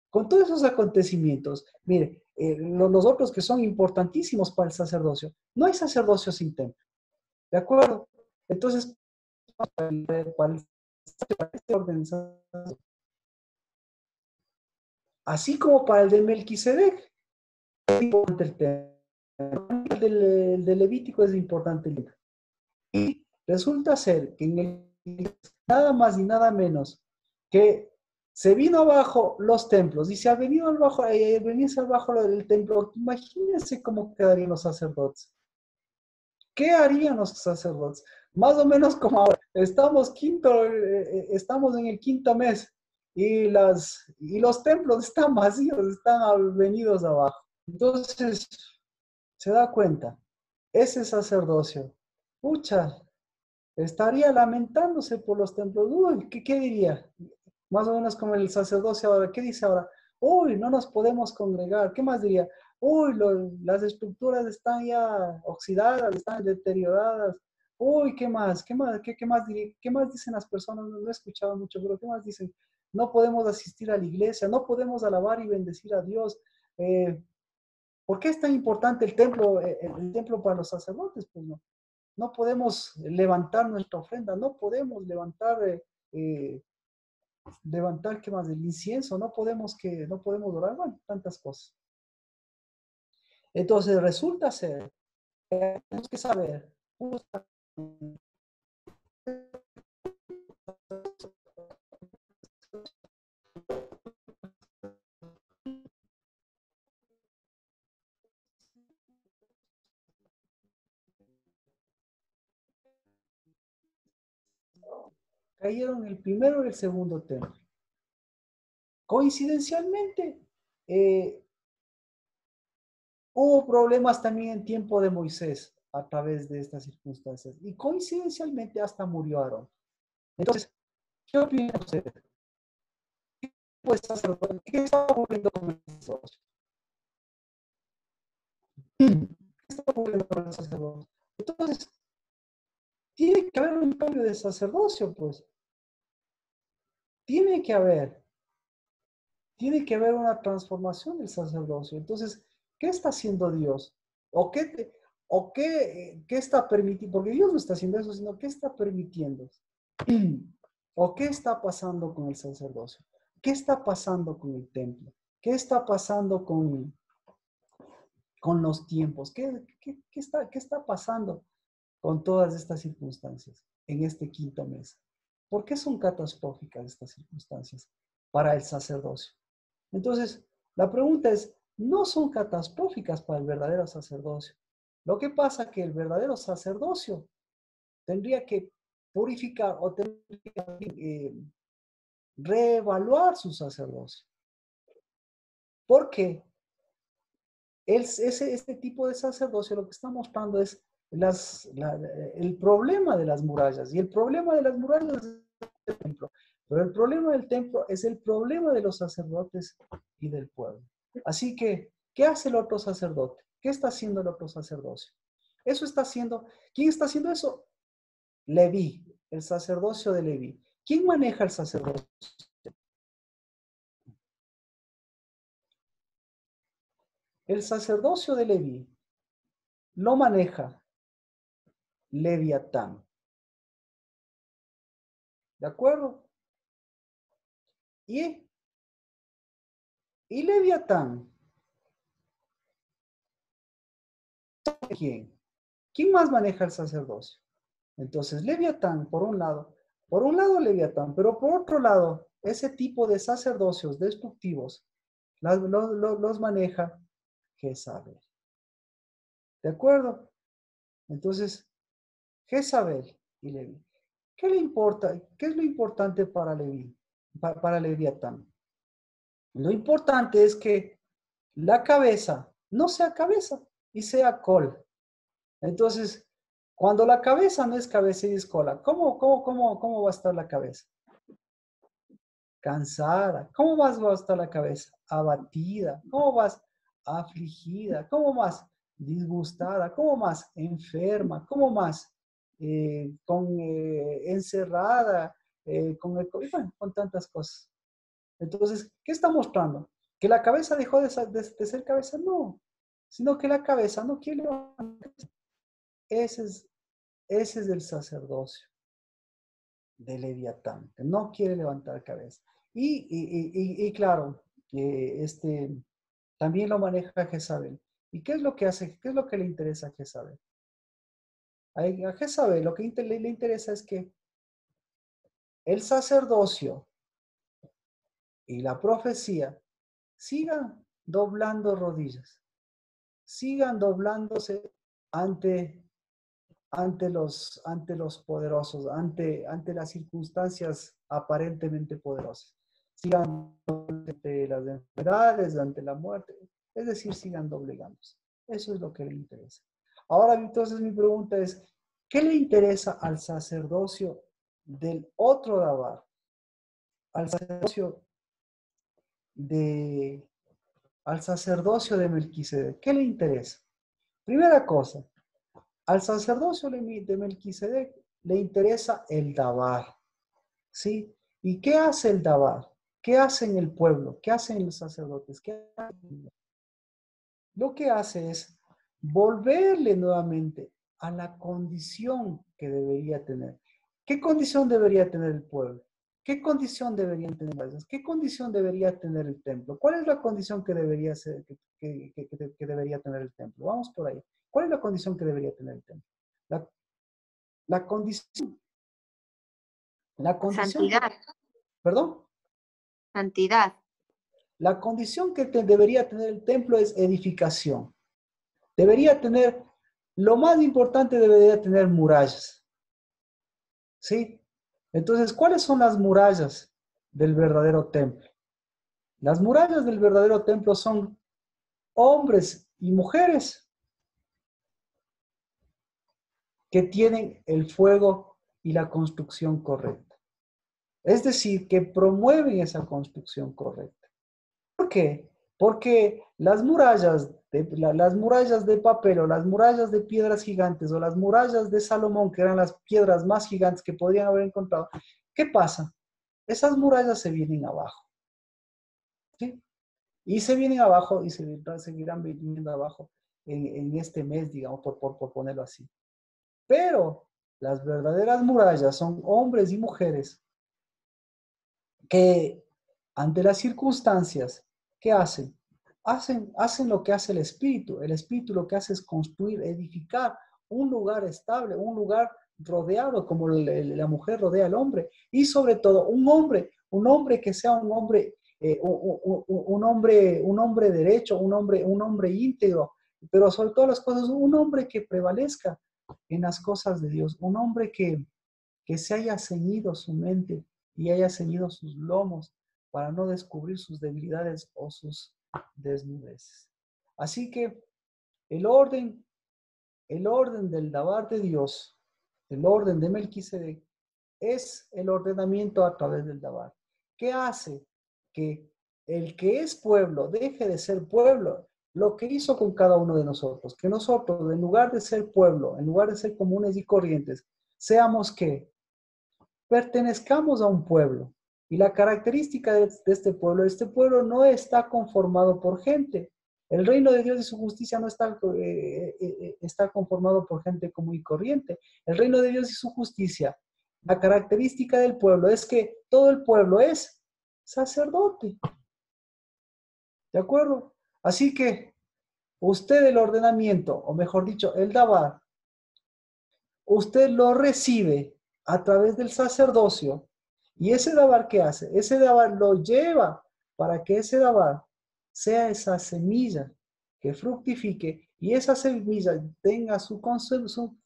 con todos esos acontecimientos. Mire, los otros que son importantísimos para el sacerdocio, no hay sacerdocio sin templo, ¿de acuerdo? Entonces, para este orden, así como para el de Melquisedec, es importante el templo. El de Levítico es importante el libro. Y resulta ser que en el nada más y nada menos que se vino abajo los templos y se ha venido abajo, venirse abajo del templo. Imagínense cómo quedarían los sacerdotes. ¿Qué harían los sacerdotes? Más o menos como ahora. Estamos en el quinto mes y los templos están vacíos, están venidos abajo. Entonces, se da cuenta, ese sacerdocio, pucha, estaría lamentándose por los templos. Uy, ¿qué diría? Más o menos como el sacerdocio ahora. ¿Qué dice ahora? Uy, no nos podemos congregar. ¿Qué más diría? Uy, las estructuras están ya oxidadas, están deterioradas. Uy, ¿qué más? ¿Qué más? ¿Qué más diría? ¿Qué más dicen las personas? No he escuchado mucho, pero ¿qué más dicen? No podemos asistir a la iglesia, no podemos alabar y bendecir a Dios. ¿Por qué es tan importante el templo para los sacerdotes? Pues no. No podemos levantar nuestra ofrenda, no podemos levantar, ¿qué más? El incienso, no podemos orar, bueno, tantas cosas. Entonces resulta ser, tenemos que saber, cayeron el primero y el segundo templo. Coincidencialmente, hubo problemas también en tiempo de Moisés a través de estas circunstancias. Y coincidencialmente hasta murió Aarón. Entonces, ¿qué opinan ustedes? ¿Qué está ocurriendo con el sacerdocio? ¿Qué está ocurriendo con el sacerdocio? Entonces, tiene que haber un cambio de sacerdocio, pues. Tiene que haber una transformación del sacerdocio. Entonces, ¿qué está haciendo Dios? ¿Qué está permitiendo? Porque Dios no está haciendo eso, sino ¿qué está permitiendo? ¿O qué está pasando con el sacerdocio? ¿Qué está pasando con el templo? ¿Qué está pasando con los tiempos? ¿Qué está pasando con todas estas circunstancias en este quinto mes? ¿Por qué son catastróficas estas circunstancias para el sacerdocio? Entonces, la pregunta es, no son catastróficas para el verdadero sacerdocio. Lo que pasa es que el verdadero sacerdocio tendría que purificar o tendría que reevaluar su sacerdocio. Porque este tipo de sacerdocio lo que está mostrando es el problema de las murallas. Y el problema de las murallas es el templo. Pero el problema del templo es el problema de los sacerdotes y del pueblo. Así que, ¿qué hace el otro sacerdote? ¿Qué está haciendo el otro sacerdocio? Eso está haciendo, ¿quién está haciendo eso? Leví, el sacerdocio de Leví. ¿Quién maneja el sacerdocio? El sacerdocio de Leví lo maneja Leviatán. ¿De acuerdo? Y Leviatán, ¿quién? ¿Quién más maneja el sacerdocio? Entonces, Leviatán, por un lado Leviatán, pero por otro lado, ese tipo de sacerdocios destructivos los maneja Jezabel. ¿De acuerdo? Entonces, Jezabel y Leví. ¿Qué le importa? ¿Qué es lo importante para Leví? Para Leviatán. Lo importante es que la cabeza no sea cabeza y sea cola. Entonces, cuando la cabeza no es cabeza y es cola, ¿cómo va a estar la cabeza? Cansada. ¿Cómo más va a estar la cabeza? Abatida. ¿Cómo más? Afligida. ¿Cómo más? Disgustada. ¿Cómo más? Enferma. ¿Cómo más? Encerrada. Con tantas cosas. Entonces, ¿qué está mostrando? ¿Que la cabeza dejó de ser cabeza? No. Sino que la cabeza no quiere levantar. Ese es el sacerdocio de Leviatán, que no quiere levantar cabeza. Y claro, también lo maneja Jezabel. ¿Y qué es lo que hace? ¿Qué es lo que le interesa a Jezabel? A Jezabel lo que le interesa es que el sacerdocio y la profecía sigan doblando rodillas, sigan doblándose ante los poderosos, ante las circunstancias aparentemente poderosas. Sigan ante las enfermedades, ante la muerte, es decir, sigan doblegándose. Eso es lo que le interesa. Ahora, entonces, mi pregunta es, ¿qué le interesa al sacerdocio del otro Dabar? Al sacerdocio de Melquisedec. ¿Qué le interesa? Primera cosa, al sacerdocio de Melquisedec le interesa el Dabar, ¿sí? ¿Y qué hace el Dabar? ¿Qué hacen el pueblo? ¿Qué hacen los sacerdotes? Lo que hace es volverle nuevamente a la condición que debería tener. ¿Qué condición debería tener el pueblo? ¿Qué condición deberían tener las? ¿Qué condición debería tener el templo? ¿Cuál es la condición que debería debería tener el templo? Vamos por ahí. ¿Cuál es la condición que debería tener el templo? La condición. Santidad. ¿Perdón? Santidad. La condición que debería tener el templo es edificación. Debería tener, lo más importante, debería tener murallas. ¿Sí? Entonces, ¿cuáles son las murallas del verdadero templo? Las murallas del verdadero templo son hombres y mujeres que tienen el fuego y la construcción correcta. Es decir, que promueven esa construcción correcta. ¿Por qué? Porque las murallas de papel o las murallas de piedras gigantes o las murallas de Salomón, que eran las piedras más gigantes que podrían haber encontrado, ¿qué pasa? Esas murallas se vienen abajo. ¿Sí? Y se vienen abajo y seguirán viniendo abajo en este mes, digamos, por ponerlo así. Pero las verdaderas murallas son hombres y mujeres que ante las circunstancias, ¿qué hacen? Hacen lo que hace el Espíritu. El Espíritu lo que hace es construir, edificar un lugar estable, un lugar rodeado como la mujer rodea al hombre. Y sobre todo, un hombre que sea un hombre derecho, un hombre íntegro, pero sobre todas las cosas, un hombre que prevalezca en las cosas de Dios, un hombre que se haya ceñido su mente y haya ceñido sus lomos para no descubrir sus debilidades o sus desnudeces. Así que el orden del Dabar de Dios, el orden de Melquisedec, es el ordenamiento a través del Dabar. ¿Qué hace que el que es pueblo deje de ser pueblo? Lo que hizo con cada uno de nosotros, que nosotros, en lugar de ser pueblo, en lugar de ser comunes y corrientes, seamos que pertenezcamos a un pueblo. Y la característica de este pueblo no está conformado por gente. El reino de Dios y su justicia no está conformado por gente común y corriente. El reino de Dios y su justicia, la característica del pueblo es que todo el pueblo es sacerdote. ¿De acuerdo? Así que usted el ordenamiento, o mejor dicho, el Dabar, usted lo recibe a través del sacerdocio. ¿Y ese Dabar qué hace? Ese Dabar lo lleva para que ese Dabar sea esa semilla que fructifique y esa semilla tenga su consumación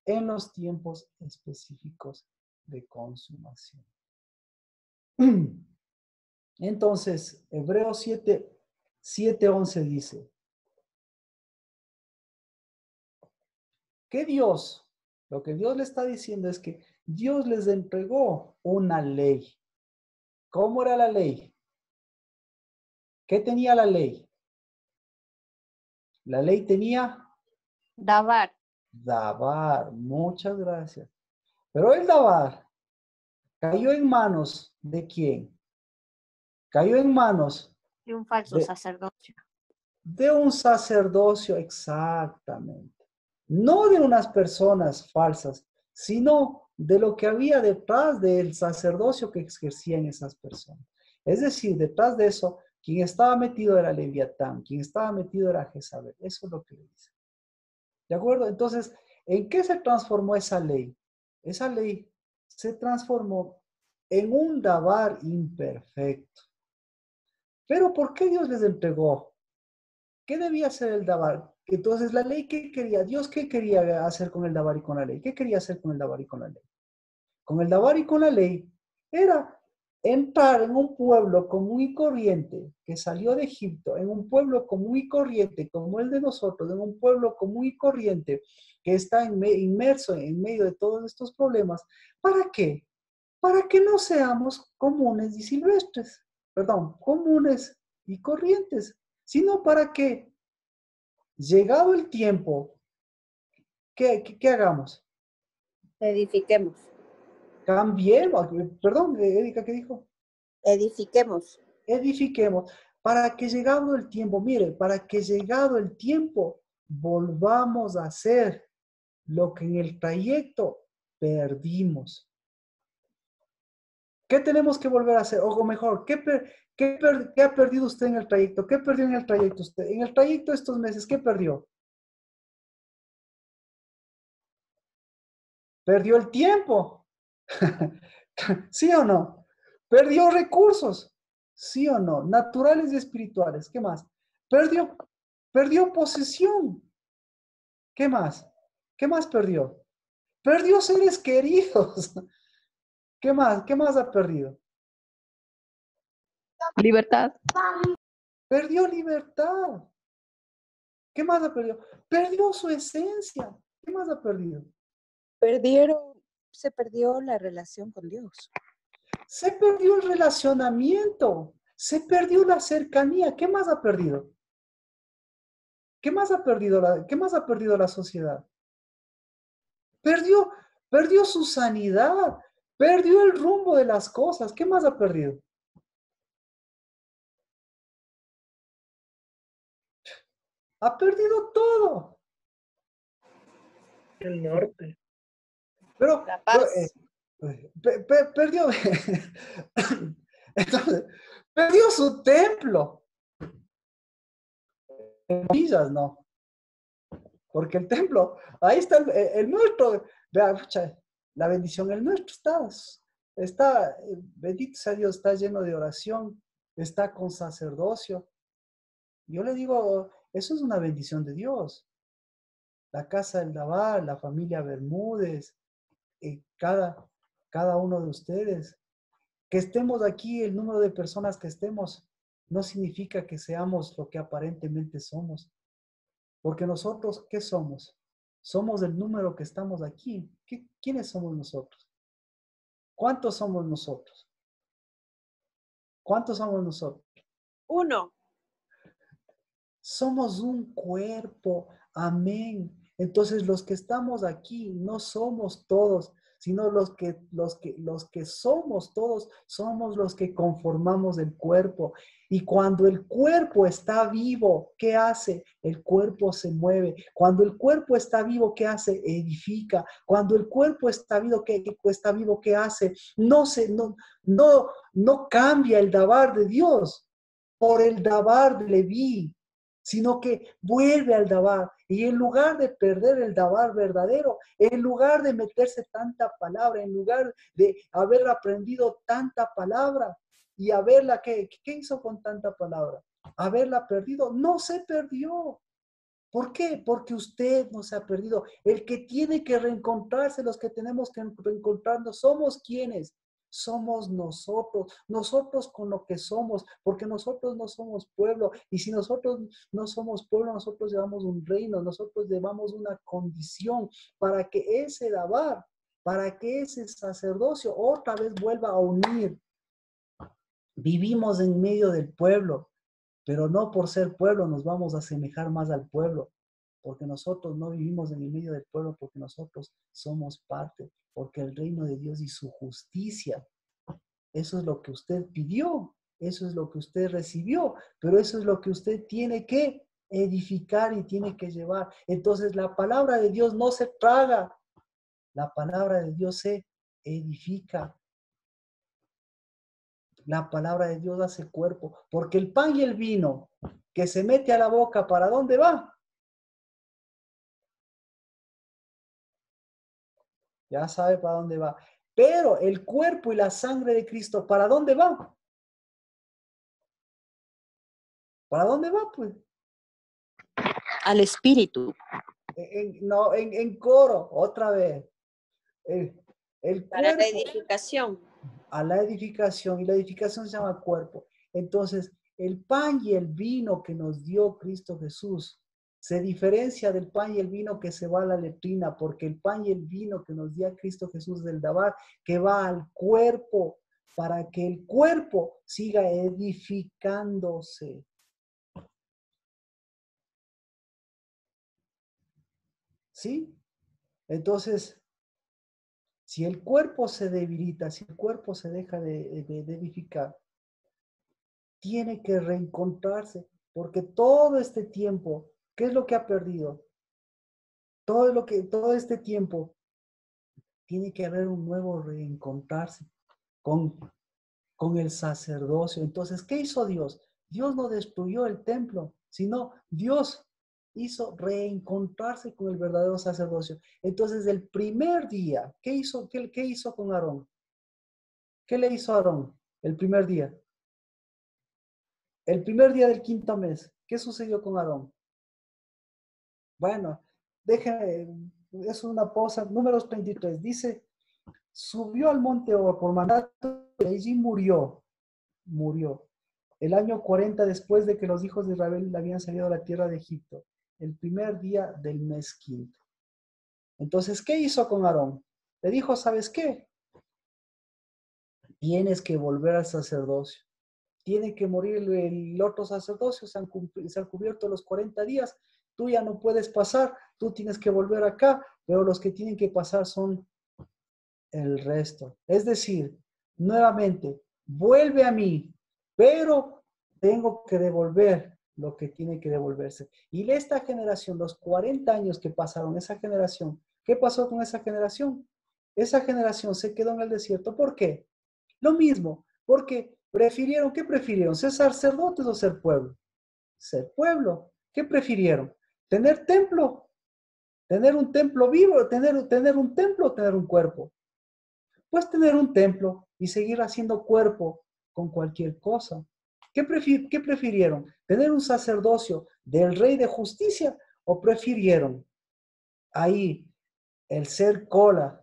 en los tiempos específicos de consumación. Entonces, Hebreos 7:11 dice que Dios, lo que Dios le está diciendo es que Dios les entregó una ley. ¿Cómo era la ley? ¿Qué tenía la ley? La ley tenía Dabar. dabar. Muchas gracias. Pero el dabar cayó en manos ¿de quién? Cayó en manos De un falso sacerdocio. de un sacerdocio, exactamente. No de unas personas falsas, sino de lo que había detrás del sacerdocio que ejercían esas personas. Es decir, detrás de eso, quien estaba metido era Leviatán, quien estaba metido era Jezabel. Eso es lo que le dice. ¿De acuerdo? Entonces, ¿en qué se transformó esa ley? Esa ley se transformó en un dabar imperfecto. Pero ¿por qué Dios les entregó? ¿Qué debía hacer el dabar? Entonces, la ley, ¿qué quería? Dios, ¿qué quería hacer con el dabar y con la ley? ¿Qué quería hacer con el dabar y con la ley? Con el dabar y con la ley era entrar en un pueblo común y corriente que salió de Egipto, en un pueblo común y corriente como el de nosotros, en un pueblo común y corriente que está inmerso en medio de todos estos problemas. ¿Para qué? Para que no seamos comunes y silvestres, perdón, comunes y corrientes, sino para que, llegado el tiempo, ¿qué hagamos? Edifiquemos. Cambiemos, perdón, Erika, ¿qué dijo? Edifiquemos. Edifiquemos, para que llegado el tiempo, mire, para que llegado el tiempo, volvamos a hacer lo que en el trayecto perdimos. ¿Qué tenemos que volver a hacer? O mejor, ¿qué ha perdido usted en el trayecto? ¿Qué perdió en el trayecto usted? En el trayecto de estos meses, ¿qué perdió? Perdió el tiempo. ¿Sí o no? Perdió recursos. ¿Sí o no? Naturales y espirituales. ¿Qué más? Perdió posesión. ¿Qué más? ¿Qué más perdió? Perdió seres queridos. ¿Qué más? ¿Qué más ha perdido? Libertad. Perdió libertad. ¿Qué más ha perdido? Perdió su esencia. ¿Qué más ha perdido? Se perdió la relación con Dios. Se perdió el relacionamiento. Se perdió la cercanía. ¿Qué más ha perdido? ¿Qué más ha perdido la sociedad? Perdió su sanidad. Perdió el rumbo de las cosas. ¿Qué más ha perdido? Ha perdido todo. El norte. Pero, La paz. perdió. Entonces, perdió su templo. Villas, no. Porque el templo, ahí está el nuestro. Vea, pucha, la bendición, el nuestro está, bendito sea Dios, está lleno de oración, está con sacerdocio. Yo le digo, eso es una bendición de Dios. La casa del Dabar, la familia Bermúdez, cada uno de ustedes. Que estemos aquí, el número de personas que estemos, no significa que seamos lo que aparentemente somos. Porque nosotros, ¿qué somos? Somos el número que estamos aquí. ¿Quiénes somos nosotros? ¿Cuántos somos nosotros? ¿Cuántos somos nosotros? 1. Somos un cuerpo. Amén. Entonces los que estamos aquí no somos todos, sino los que somos todos, somos los que conformamos el cuerpo. Y cuando el cuerpo está vivo, ¿qué hace? El cuerpo se mueve. Cuando el cuerpo está vivo, ¿qué hace? Edifica. Cuando el cuerpo está vivo, ¿qué hace? No cambia el dabar de Dios por el dabar de Leví, sino que vuelve al dabar. Y en lugar de perder el dabar verdadero, en lugar de meterse tanta palabra, en lugar de haber aprendido tanta palabra y haberla, ¿qué hizo con tanta palabra? haberla perdido. No se perdió. ¿Por qué? Porque usted no se ha perdido. El que tiene que reencontrarse, los que tenemos que reencontrarnos, somos quienes. Somos nosotros, nosotros con lo que somos, porque nosotros no somos pueblo. Y si nosotros no somos pueblo, nosotros llevamos un reino, nosotros llevamos una condición para que ese Dabar, para que ese sacerdocio otra vez vuelva a unir. Vivimos en medio del pueblo, pero no por ser pueblo nos vamos a asemejar más al pueblo, porque nosotros no vivimos en el medio del pueblo, porque nosotros somos parte, porque el reino de Dios y su justicia, eso es lo que usted pidió, eso es lo que usted recibió, pero eso es lo que usted tiene que edificar y tiene que llevar. Entonces la palabra de Dios no se traga, la palabra de Dios se edifica. La palabra de Dios hace cuerpo, porque el pan y el vino que se mete a la boca, ¿para dónde va? Ya sabe para dónde va. Pero el cuerpo y la sangre de Cristo, ¿para dónde va? ¿Para dónde va, pues? Al espíritu. No, en coro, otra vez. El Para la cuerpo edificación. a la edificación, y la edificación se llama cuerpo. Entonces, el pan y el vino que nos dio Cristo Jesús se diferencia del pan y el vino que se va a la letrina, porque el pan y el vino que nos dio Cristo Jesús del Dabar, que va al cuerpo, para que el cuerpo siga edificándose. ¿Sí? Entonces, si el cuerpo se debilita, si el cuerpo se deja de edificar, tiene que reencontrarse, porque todo este tiempo, ¿qué es lo que ha perdido? Todo este tiempo, tiene que haber un nuevo reencontrarse con el sacerdocio. Entonces, ¿qué hizo Dios? Dios no destruyó el templo, sino Dios hizo reencontrarse con el verdadero sacerdocio. Entonces, el primer día, ¿qué hizo con Aarón? ¿Qué le hizo a Aarón el primer día? El primer día del quinto mes, ¿qué sucedió con Aarón? Bueno, déjeme, es una pausa. Números 33 dice, subió al monte Or por mandato y allí murió. El año 40 después de que los hijos de Israel habían salido a la tierra de Egipto, el primer día del mes quinto. Entonces, ¿qué hizo con Aarón? Le dijo, ¿sabes qué? Tienes que volver al sacerdocio. Tiene que morir el otro sacerdocio, se han cubierto los 40 días, tú ya no puedes pasar, tú tienes que volver acá, pero los que tienen que pasar son el resto. Es decir, nuevamente, vuelve a mí, pero tengo que devolver lo que tiene que devolverse. Y esta generación, los 40 años que pasaron, esa generación, ¿qué pasó con esa generación? Esa generación se quedó en el desierto. ¿Por qué? Lo mismo, porque prefirieron, ¿qué prefirieron? ¿Ser sacerdotes o ser pueblo? Ser pueblo. ¿Qué prefirieron? ¿Tener templo? ¿Tener un templo vivo? ¿Tener un templo o tener un cuerpo? Pues tener un templo y seguir haciendo cuerpo con cualquier cosa. ¿Qué prefirieron? ¿Tener un sacerdocio del rey de justicia o prefirieron ahí el ser cola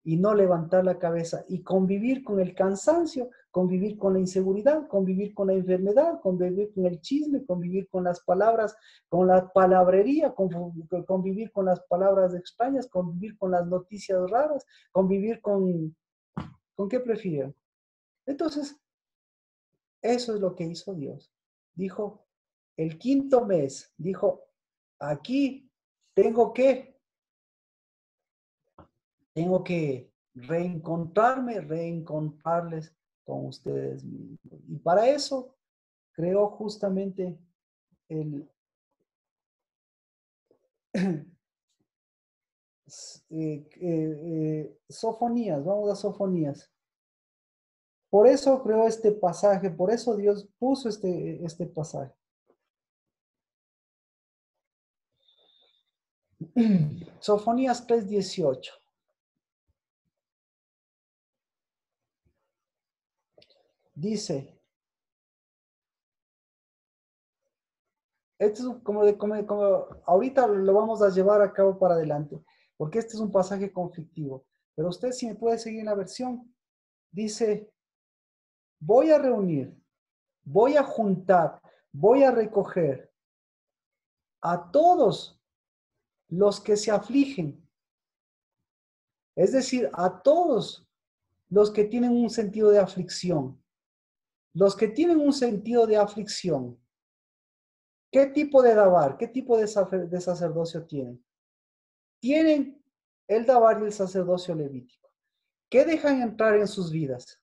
y no levantar la cabeza y convivir con el cansancio, convivir con la inseguridad, convivir con la enfermedad, convivir con el chisme, convivir con las palabras, con la palabrería, convivir con las palabras extrañas, convivir con las noticias raras, convivir con qué prefirieron? Entonces, eso es lo que hizo Dios. Dijo, el quinto mes, dijo, aquí tengo que reencontrarles con ustedes mismos. Y para eso creó justamente el Sofonías. Vamos a Sofonías. Por eso creó este pasaje, por eso Dios puso este pasaje. Sofonías 3:18. Dice, Esto es como ahorita lo vamos a llevar a cabo para adelante, porque este es un pasaje conflictivo. Pero usted, si me puede seguir en la versión, dice, voy a reunir, voy a juntar, voy a recoger a todos los que se afligen. Es decir, a todos los que tienen un sentido de aflicción. Los que tienen un sentido de aflicción. ¿Qué tipo de dabar, qué tipo de sacerdocio tienen? Tienen el dabar y el sacerdocio levítico. ¿Qué dejan entrar en sus vidas?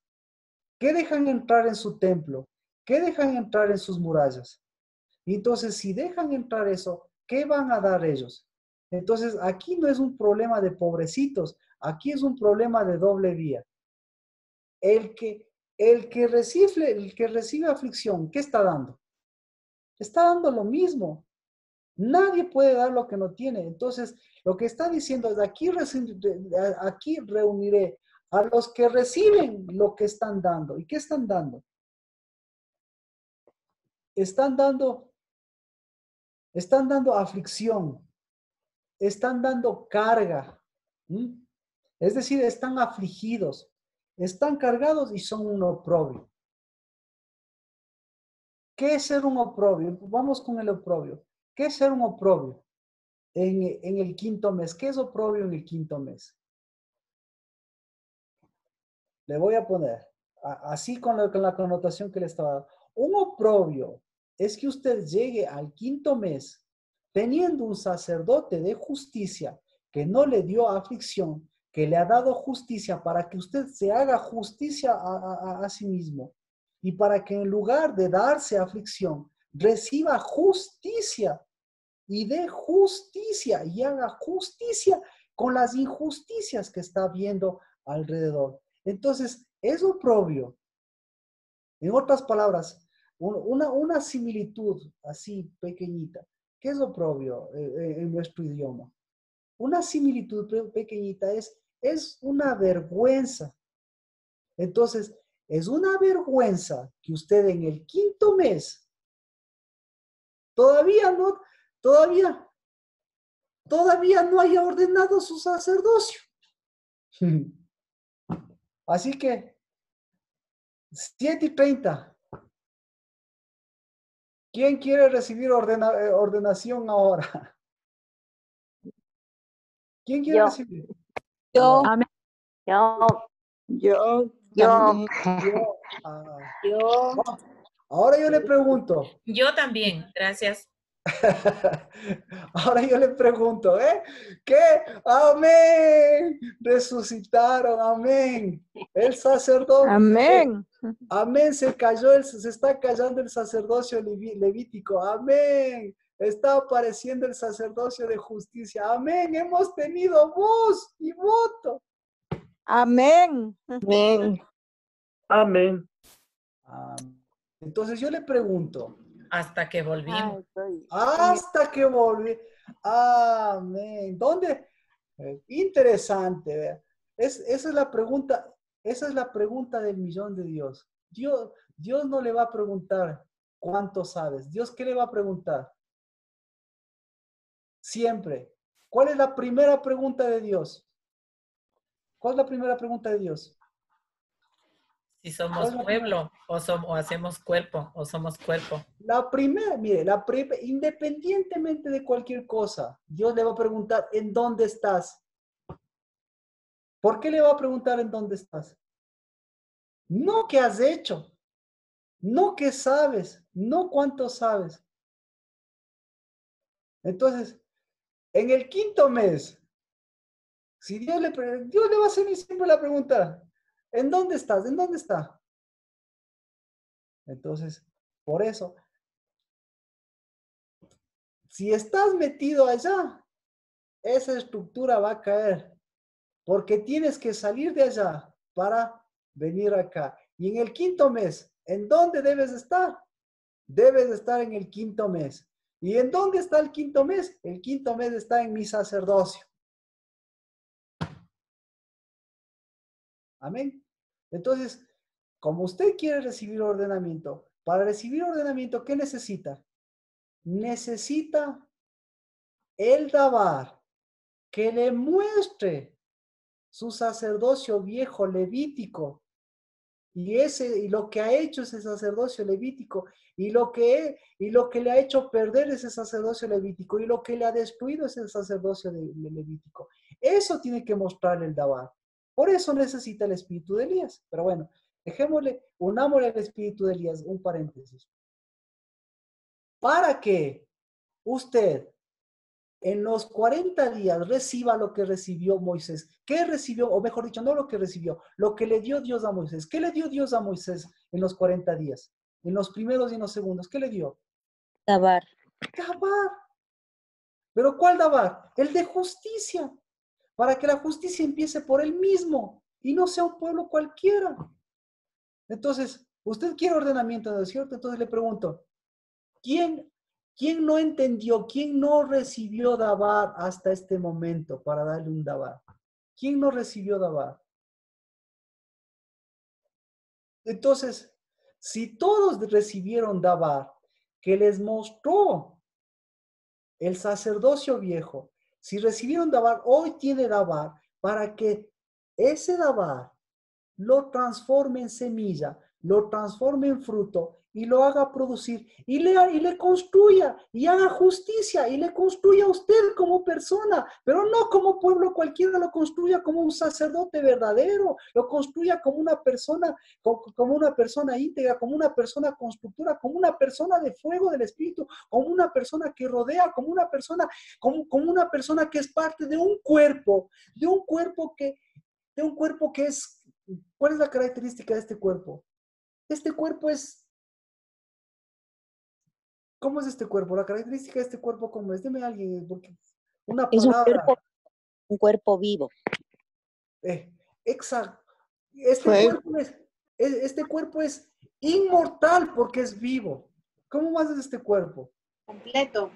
¿Qué dejan entrar en su templo? ¿Qué dejan entrar en sus murallas? Y entonces, si dejan entrar eso, ¿qué van a dar ellos? Entonces, aquí no es un problema de pobrecitos, aquí es un problema de doble vía. El que recibe aflicción, ¿qué está dando? Está dando lo mismo. Nadie puede dar lo que no tiene. Entonces, lo que está diciendo es, aquí reuniré a los que reciben lo que están dando. ¿Y qué están dando? Están dando aflicción, están dando carga. ¿Mm? Es decir, están afligidos, están cargados y son un oprobio. ¿Qué es ser un oprobio? Vamos con el oprobio. ¿Qué es ser un oprobio en el quinto mes? ¿Qué es oprobio en el quinto mes? Le voy a poner, así con la connotación que le estaba dando. Un oprobio es que usted llegue al quinto mes teniendo un sacerdote de justicia que no le dio aflicción, que le ha dado justicia para que usted se haga justicia a sí mismo y para que en lugar de darse aflicción, reciba justicia y dé justicia y haga justicia con las injusticias que está viendo alrededor. Entonces, es oprobio. En otras palabras, una similitud así pequeñita. ¿Qué es oprobio en nuestro idioma? Una similitud pequeñita es una vergüenza. Entonces, es una vergüenza que usted en el quinto mes todavía no haya ordenado su sacerdocio. Así que, 7:30. ¿Quién quiere recibir ordenación ahora? ¿Quién quiere Yo. recibir? Yo, Amén. yo Yo. también. Yo, ah, Yo, ahora yo le pregunto. Yo también, gracias. Ahora yo le pregunto, ¿eh? ¿Qué? Amén. Resucitaron, amén. El sacerdote. Amén. Amén, se está callando el sacerdocio levítico. Amén. Está apareciendo el sacerdocio de justicia. Amén. Hemos tenido voz y voto. Amén. Amén. Amén. Entonces yo le pregunto, Hasta que volvimos. hasta que volví. Amén. ¿Dónde? Interesante, vea. Esa es la pregunta. Esa es la pregunta del millón de Dios. Dios no le va a preguntar cuánto sabes. Dios, ¿qué le va a preguntar? Siempre. ¿Cuál es la primera pregunta de Dios? ¿Cuál es la primera pregunta de Dios? Si somos pueblo o hacemos cuerpo o somos cuerpo. La primera, mire, independientemente de cualquier cosa, Dios le va a preguntar ¿en dónde estás? ¿Por qué le va a preguntar en dónde estás? No qué has hecho, no qué sabes, no cuánto sabes. Entonces, en el quinto mes, si Dios le va a hacer siempre la pregunta, ¿en dónde estás? ¿En dónde está? Entonces, por eso, si estás metido allá, esa estructura va a caer, porque tienes que salir de allá para venir acá. Y en el quinto mes, ¿en dónde debes estar? Debes estar en el quinto mes. ¿Y en dónde está el quinto mes? El quinto mes está en mi sacerdocio. Amén. Entonces, como usted quiere recibir ordenamiento, para recibir ordenamiento, ¿qué necesita? necesita el Dabar que le muestre su sacerdocio viejo levítico. Y lo que ha hecho ese sacerdocio levítico, y lo que le ha hecho perder ese sacerdocio levítico, y lo que le ha destruido ese sacerdocio levítico. Eso tiene que mostrar el Dabar. Por eso necesita el espíritu de Elías. Pero bueno, unámosle el espíritu de Elías, un paréntesis. Para que usted en los 40 días reciba lo que recibió Moisés. ¿Qué recibió? O mejor dicho, no lo que recibió, lo que le dio Dios a Moisés. ¿Qué le dio Dios a Moisés en los 40 días? En los primeros y en los segundos. ¿Qué le dio? Dabar. Dabar. ¿Pero cuál Dabar? El de justicia. Para que la justicia empiece por él mismo y no sea un pueblo cualquiera. Entonces, usted quiere ordenamiento, ¿no es cierto? Entonces le pregunto, ¿quién no entendió? ¿Quién no recibió Dabar hasta este momento para darle un Dabar? ¿Quién no recibió Dabar? Entonces, si todos recibieron Dabar, que les mostró el sacerdocio viejo, si recibieron Dabar, hoy tiene Dabar, para que ese Dabar lo transforme en semilla, lo transforme en fruto y lo haga producir y le construya y haga justicia y le construya a usted como persona, pero no como pueblo cualquiera, lo construya como un sacerdote verdadero, lo construya como una persona íntegra, como una persona constructora, como una persona de fuego del espíritu, como una persona que rodea, como una persona que es parte de un cuerpo que es. ¿Cuál es la característica de este cuerpo? Este cuerpo es... ¿Cómo es este cuerpo? La característica de este cuerpo, ¿cómo es? Dime a alguien, porque una Es palabra. un cuerpo vivo. Exacto. Fuego. Este cuerpo es inmortal porque es vivo. ¿Cómo más es este cuerpo? Completo.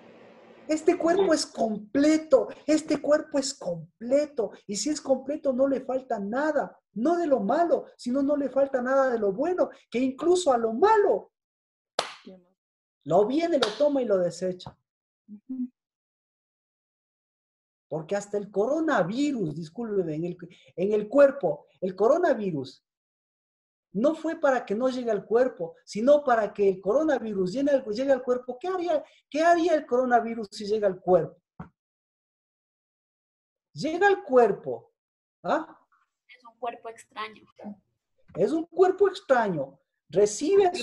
Este cuerpo es completo, este cuerpo es completo. Y si es completo, no le falta nada, no de lo malo, sino no le falta nada de lo bueno, que incluso a lo malo lo viene, lo toma y lo desecha. Porque hasta el coronavirus, discúlpeme, en el cuerpo, el coronavirus no fue para que no llegue al cuerpo, sino para que el coronavirus llegue al cuerpo. ¿Qué haría el coronavirus si llega al cuerpo? Llega al cuerpo. ¿Ah? Es un cuerpo extraño. Es un cuerpo extraño. Recibe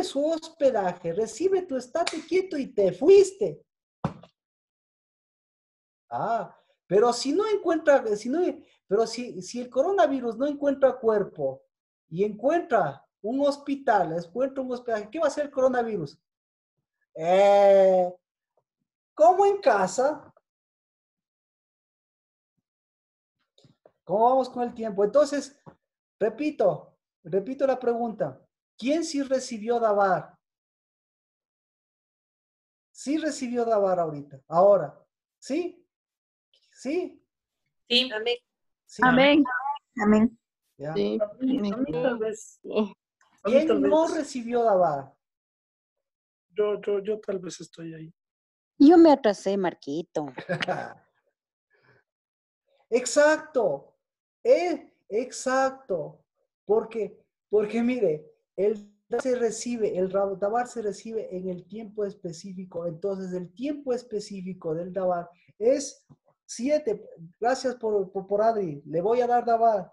su hospedaje, recibe tu estate quieto y te fuiste. Ah, pero si no encuentra, si el coronavirus no encuentra cuerpo y encuentra un hospital, encuentra un hospedaje, ¿qué va a hacer el coronavirus? ¿Cómo en casa? ¿Cómo vamos con el tiempo? Entonces, repito la pregunta. ¿Quién sí recibió Dabar? Sí recibió Dabar ahorita, ahora. ¿Sí? ¿Sí? Sí. Amén. Sí. Amén. Amén. ¿Ya? Sí. A mí tal vez. A mí ¿Quién tal no vez. recibió Dabar? Yo tal vez estoy ahí. Yo me atrasé, Marquito. Exacto. Exacto. Porque mire, el Dabar se recibe en el tiempo específico. Entonces, el tiempo específico del Dabar es 7. Gracias por Adri. Le voy a dar Dabar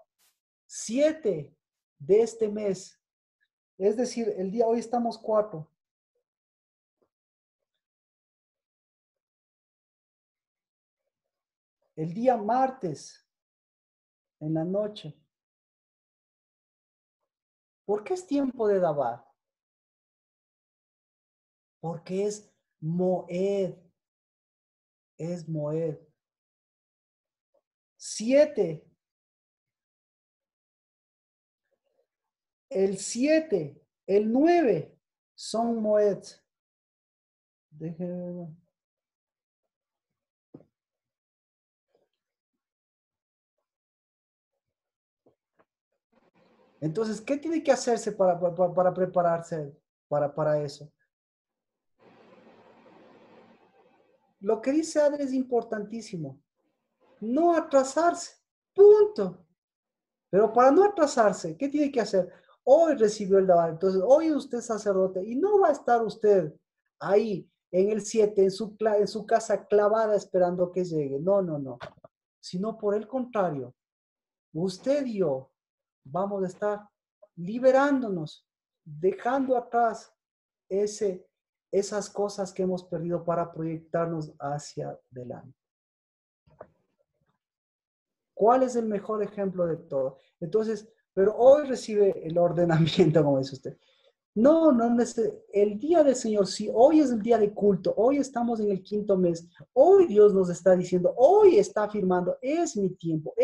7 de este mes. Es decir, hoy estamos 4. El día martes, en la noche. ¿Por qué es tiempo de Dabar? Porque es Moed. Es Moed. 7. El 7, el 9 son Moed. Déjenme ver. Entonces, ¿qué tiene que hacerse para prepararse para eso? lo que dice Adri es importantísimo. No atrasarse. Punto. Pero para no atrasarse, ¿qué tiene que hacer? Hoy recibió el Dabar, entonces hoy usted es sacerdote y no va a estar usted ahí en el 7, en su casa clavada esperando que llegue. No, no, no. Sino por el contrario, usted y yo vamos a estar liberándonos, dejando atrás esas cosas que hemos perdido para proyectarnos hacia adelante. ¿Cuál es el mejor ejemplo de todo? Entonces, pero hoy recibe el ordenamiento, como dice usted. No, el día del Señor, sí, hoy es el día de culto, hoy estamos en el 5º mes, hoy Dios nos está diciendo, hoy está afirmando, es mi tiempo,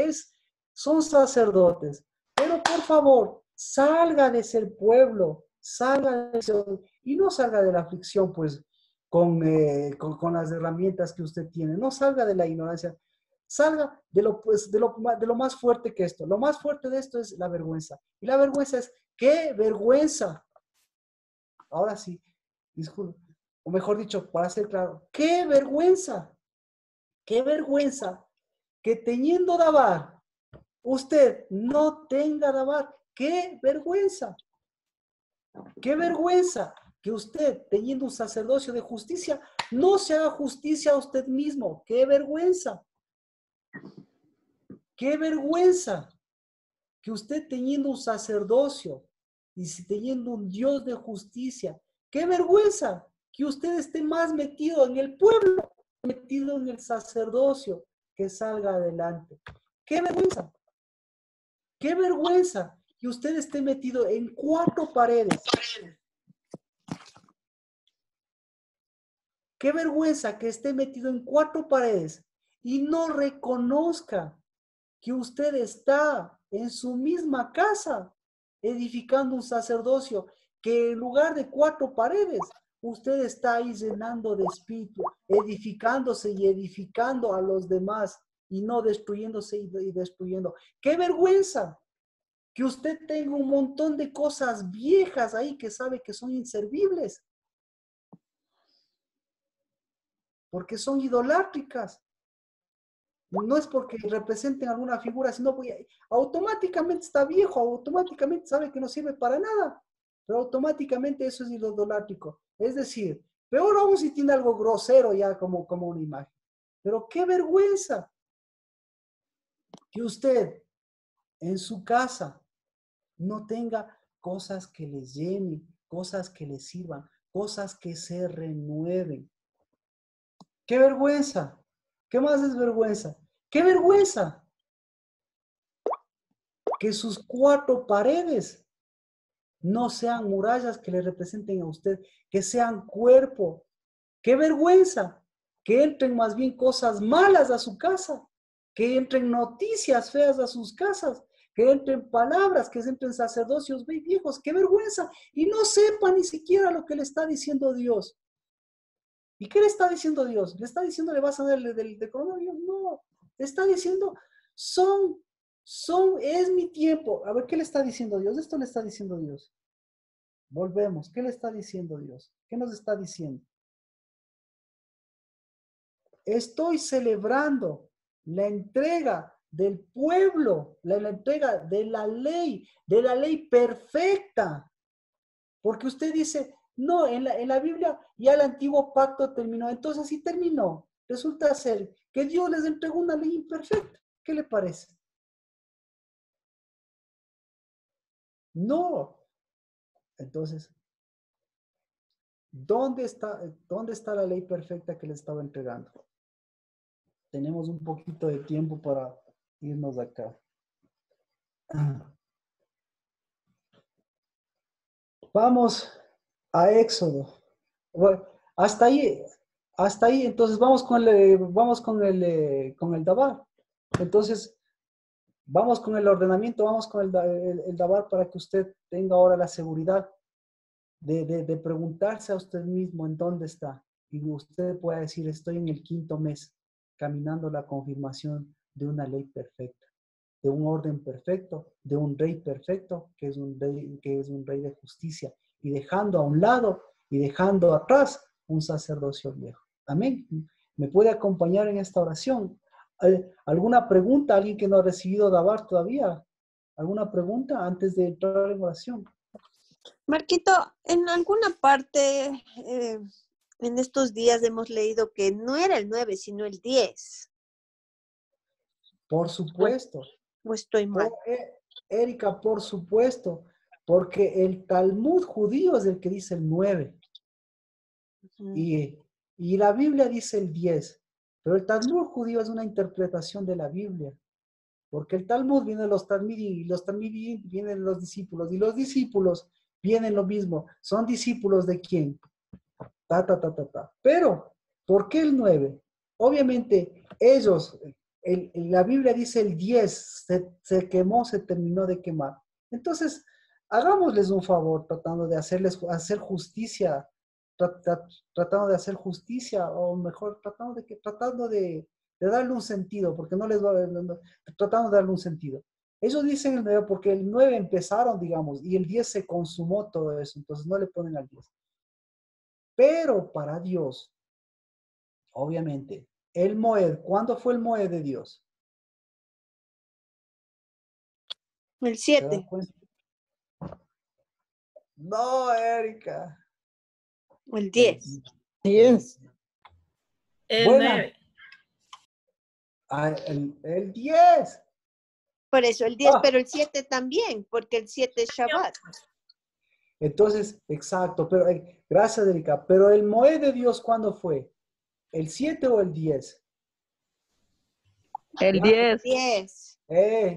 son sacerdotes, pero por favor, salga de ser pueblo, salga de ser, y no salga de la aflicción, pues, con las herramientas que usted tiene, no salga de la ignorancia, salga de lo más fuerte que esto. Lo más fuerte de esto es la vergüenza. Y la vergüenza es, ¡qué vergüenza! Ahora sí, disculpe, o mejor dicho, para ser claro, ¡qué vergüenza! ¡Qué vergüenza! Que teniendo Dabar, usted no tenga Dabar. ¡Qué vergüenza! ¡Qué vergüenza! Que usted, teniendo un sacerdocio de justicia, no se haga justicia a usted mismo. ¡Qué vergüenza! ¡Qué vergüenza! Que usted teniendo un sacerdocio y teniendo un Dios de justicia, ¡qué vergüenza! Que usted esté más metido en el pueblo, metido en el sacerdocio, que salga adelante. ¡Qué vergüenza! ¡Qué vergüenza! Que usted esté metido en 4 paredes. ¡Qué vergüenza que esté metido en 4 paredes y no reconozca que usted está en su misma casa edificando un sacerdocio, que en lugar de 4 paredes, usted está ahí llenando de espíritu, edificándose y edificando a los demás y no destruyéndose y destruyendo? ¡Qué vergüenza! Que usted tenga un montón de cosas viejas ahí que sabe que son inservibles, porque son idolátricas. No es porque representen alguna figura, sino porque automáticamente está viejo, automáticamente sabe que no sirve para nada, pero automáticamente eso es idolátrico. Es decir, peor aún si tiene algo grosero ya como una imagen. Pero qué vergüenza que usted en su casa no tenga cosas que les llenen, cosas que les sirvan, cosas que se renueven. ¡Qué vergüenza! ¿Qué más es vergüenza? ¡Qué vergüenza! Que sus 4 paredes no sean murallas que le representen a usted, que sean cuerpo. ¡Qué vergüenza! Que entren más bien cosas malas a su casa, que entren noticias feas a sus casas, que entren palabras, que entren sacerdocios viejos. ¡Qué vergüenza! Y no sepa ni siquiera lo que le está diciendo Dios. ¿Y qué le está diciendo Dios? ¿Le está diciendo le vas a dar del coronavirus? No. Le está diciendo, es mi tiempo. A ver, ¿qué le está diciendo Dios? Esto le está diciendo Dios. Volvemos. ¿Qué le está diciendo Dios? ¿Qué nos está diciendo? Estoy celebrando la entrega del pueblo, la entrega de la ley perfecta. Porque usted dice, no, en la Biblia ya el antiguo pacto terminó. Entonces sí terminó. Resulta ser que Dios les entregó una ley imperfecta. ¿Qué le parece? No. Entonces, ¿dónde está la ley perfecta que le estaba entregando? Tenemos un poquito de tiempo para irnos acá. Vamos a Éxodo. Bueno, hasta ahí, entonces vamos con el Dabar. Entonces, vamos con el ordenamiento, vamos con el Dabar para que usted tenga ahora la seguridad de preguntarse a usted mismo en dónde está. Y usted pueda decir, estoy en el 5º mes, caminando la confirmación de una ley perfecta, de un orden perfecto, de un rey perfecto, que es un rey de justicia, y dejando a un lado y dejando atrás un sacerdocio viejo. Amén. ¿Me puede acompañar en esta oración? ¿Alguna pregunta? ¿Alguien que no ha recibido Dabar todavía? ¿Alguna pregunta antes de entrar en oración? Marquito, en alguna parte en estos días hemos leído que no era el 9, sino el 10. Por supuesto. ¿O estoy mal? Erika, por supuesto, porque el Talmud judío es el que dice el 9. Y la Biblia dice el 10. Pero el Talmud judío es una interpretación de la Biblia. Porque el Talmud viene de los Talmidim, y los Talmidim vienen de los discípulos, y los discípulos vienen lo mismo. ¿Son discípulos de quién? Pero, ¿por qué el 9? Obviamente, ellos, la Biblia dice el 10, se quemó, se terminó de quemar. Entonces, hagámosles un favor tratando de hacer justicia, tratando de hacer justicia, o mejor, tratando de darle un sentido, porque no les va tratando de darle un sentido. Ellos dicen el 9 porque el 9 empezaron, digamos, y el 10 se consumó todo eso, entonces no le ponen al 10. Pero para Dios, obviamente, el Moed, ¿cuándo fue el Moed de Dios? El 7. No, Erika. El 10. 10. El Buena. 9. El 10. Por eso el 10, pero el 7 también, porque el 7 es Shabbat. Entonces, exacto, pero gracias, Erika. Pero el Moed de Dios, ¿cuándo fue? ¿El 7 o el 10? El 10. 10.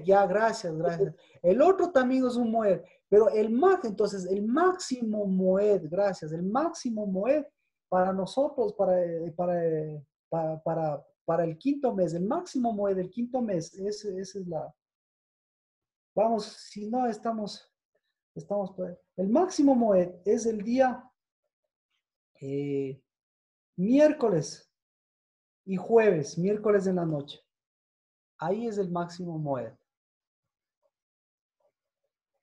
Ya, gracias. El otro también es un Moed, pero entonces, el máximo Moed, gracias, el máximo Moed para nosotros, para el quinto mes, el máximo Moed del quinto mes, esa es la... Vamos, si no, estamos el máximo Moed es el día miércoles y jueves, miércoles en la noche. Ahí es el máximo Moed.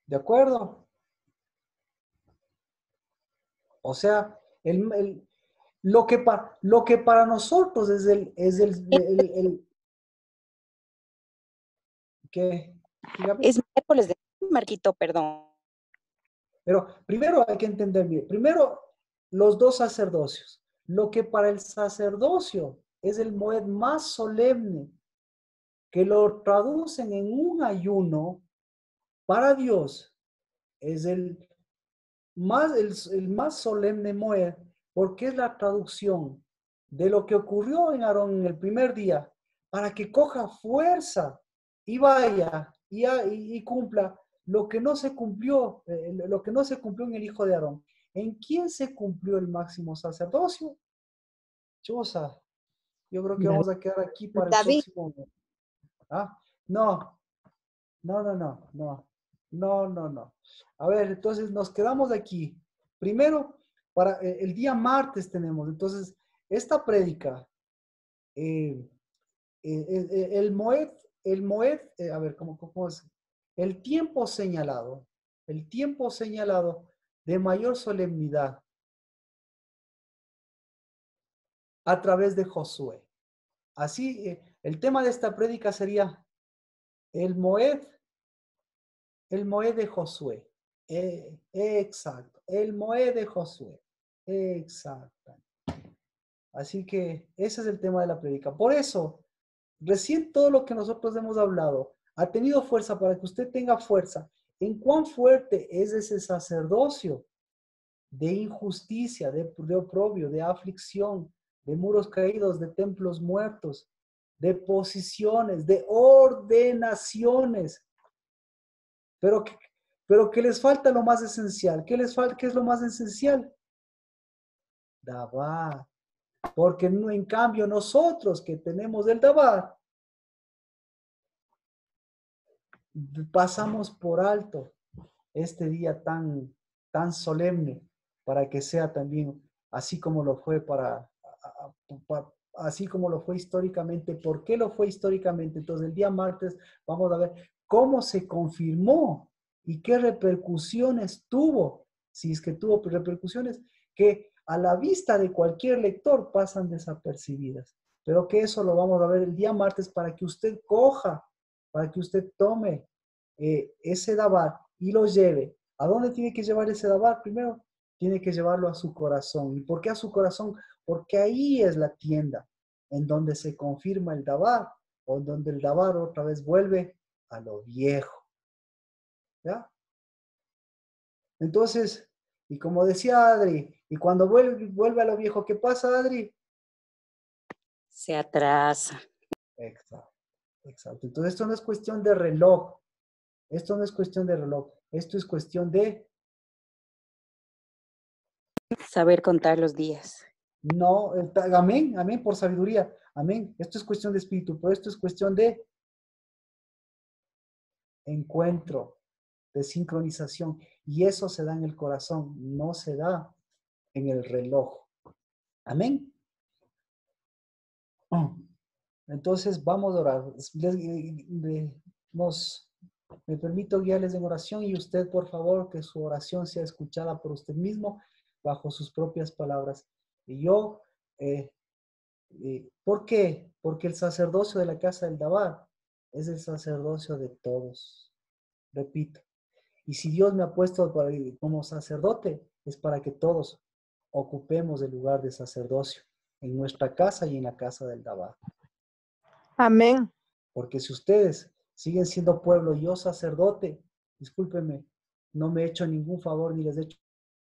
¿De acuerdo? O sea, lo que para nosotros es el ¿qué? Dígame. Es miércoles de Marquito, perdón. Pero primero hay que entender bien. Primero, los dos sacerdocios. Lo que para el sacerdocio es el Moed más solemne, que lo traducen en un ayuno, para Dios es el más solemne Moed, porque es la traducción de lo que ocurrió en Aarón en el primer día, para que coja fuerza y vaya y cumpla lo que no se cumplió, en el hijo de Aarón. ¿En quién se cumplió el máximo sacerdocio? Chosa, yo creo que vamos a quedar aquí para el David. próximo. ¿Ah? No. A ver, entonces nos quedamos aquí. Primero, para el día martes tenemos, entonces, esta prédica, el Moed, a ver, ¿cómo es? El tiempo señalado de mayor solemnidad a través de Josué. Así, el tema de esta prédica sería el Moed de Josué. Exacto. El Moed de Josué. Exacto. Así que ese es el tema de la prédica. Por eso, recién todo lo que nosotros hemos hablado ha tenido fuerza para que usted tenga fuerza. ¿En cuán fuerte es ese sacerdocio de injusticia, de oprobio, de aflicción, de muros caídos, de templos muertos, de posiciones, de ordenaciones? Pero que les falta lo más esencial. ¿Qué les falta? ¿Qué es lo más esencial? Dabar. Porque en cambio nosotros que tenemos el Dabar, pasamos por alto este día tan solemne para que sea también así como lo fue así como lo fue históricamente. ¿Por qué lo fue históricamente? Entonces el día martes vamos a ver cómo se confirmó y qué repercusiones tuvo, si es que tuvo repercusiones que a la vista de cualquier lector pasan desapercibidas. pero que eso lo vamos a ver el día martes para que usted coja, para que usted tome ese dabar y lo lleve. ¿A dónde tiene que llevar ese dabar? Primero, tiene que llevarlo a su corazón. ¿Y por qué a su corazón? Porque ahí es la tienda en donde se confirma el dabar, o en donde el dabar otra vez vuelve a lo viejo. ¿Ya? Entonces, y como decía Adri, y cuando vuelve a lo viejo, ¿qué pasa, Adri? Se atrasa. Exacto, exacto. Entonces, esto no es cuestión de reloj. Esto no es cuestión de reloj. Esto es cuestión de... Saber contar los días. No, amén, amén, por sabiduría. Amén. Esto es cuestión de espíritu, pero esto es cuestión de encuentro, de sincronización. Y eso se da en el corazón, no se da en el reloj. Amén. Entonces vamos a orar. Me permito guiarles en oración y usted, por favor, que su oración sea escuchada por usted mismo bajo sus propias palabras. Y yo, ¿por qué? Porque el sacerdocio de la casa del Dabar es el sacerdocio de todos. Repito. Y si Dios me ha puesto como sacerdote, es para que todos ocupemos el lugar de sacerdocio en nuestra casa y en la casa del Dabar. Amén. Porque si ustedes siguen siendo pueblo y yo sacerdote, discúlpenme, no me he hecho ningún favor, ni les he hecho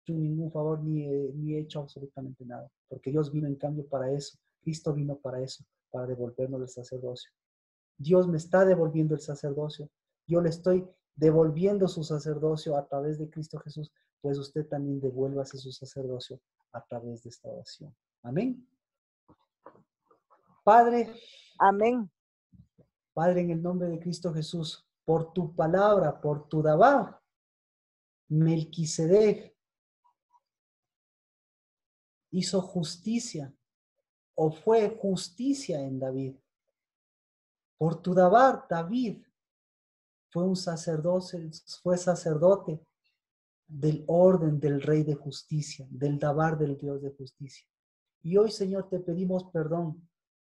ningún favor, ni he hecho absolutamente nada. Porque Dios vino en cambio para eso. Cristo vino para eso, para devolvernos el sacerdocio. Dios me está devolviendo el sacerdocio. Yo le estoy devolviendo su sacerdocio a través de Cristo Jesús, pues usted también devuélvase su sacerdocio a través de esta oración. Amén. Padre. Amén. Padre, en el nombre de Cristo Jesús, por tu palabra, por tu dabar, Melquisedec hizo justicia o fue justicia en David. Por tu dabar, David fue sacerdote del orden del Rey de Justicia, del dabar del Dios de Justicia. Y hoy, Señor, te pedimos perdón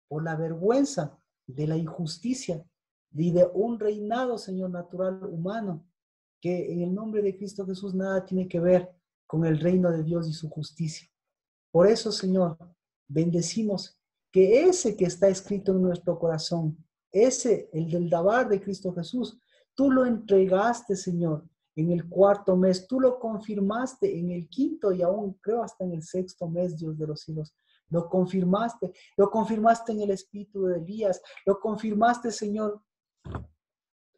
por la vergüenza de la injusticia y de un reinado, Señor, natural humano, que en el nombre de Cristo Jesús nada tiene que ver con el reino de Dios y su justicia. Por eso, Señor, bendecimos que ese que está escrito en nuestro corazón, ese, el del dabar de Cristo Jesús, tú lo entregaste, Señor, en el 4º mes, tú lo confirmaste en el 5º y aún creo hasta en el 6º mes, Dios de los cielos. Lo confirmaste en el espíritu de Elías, lo confirmaste, Señor,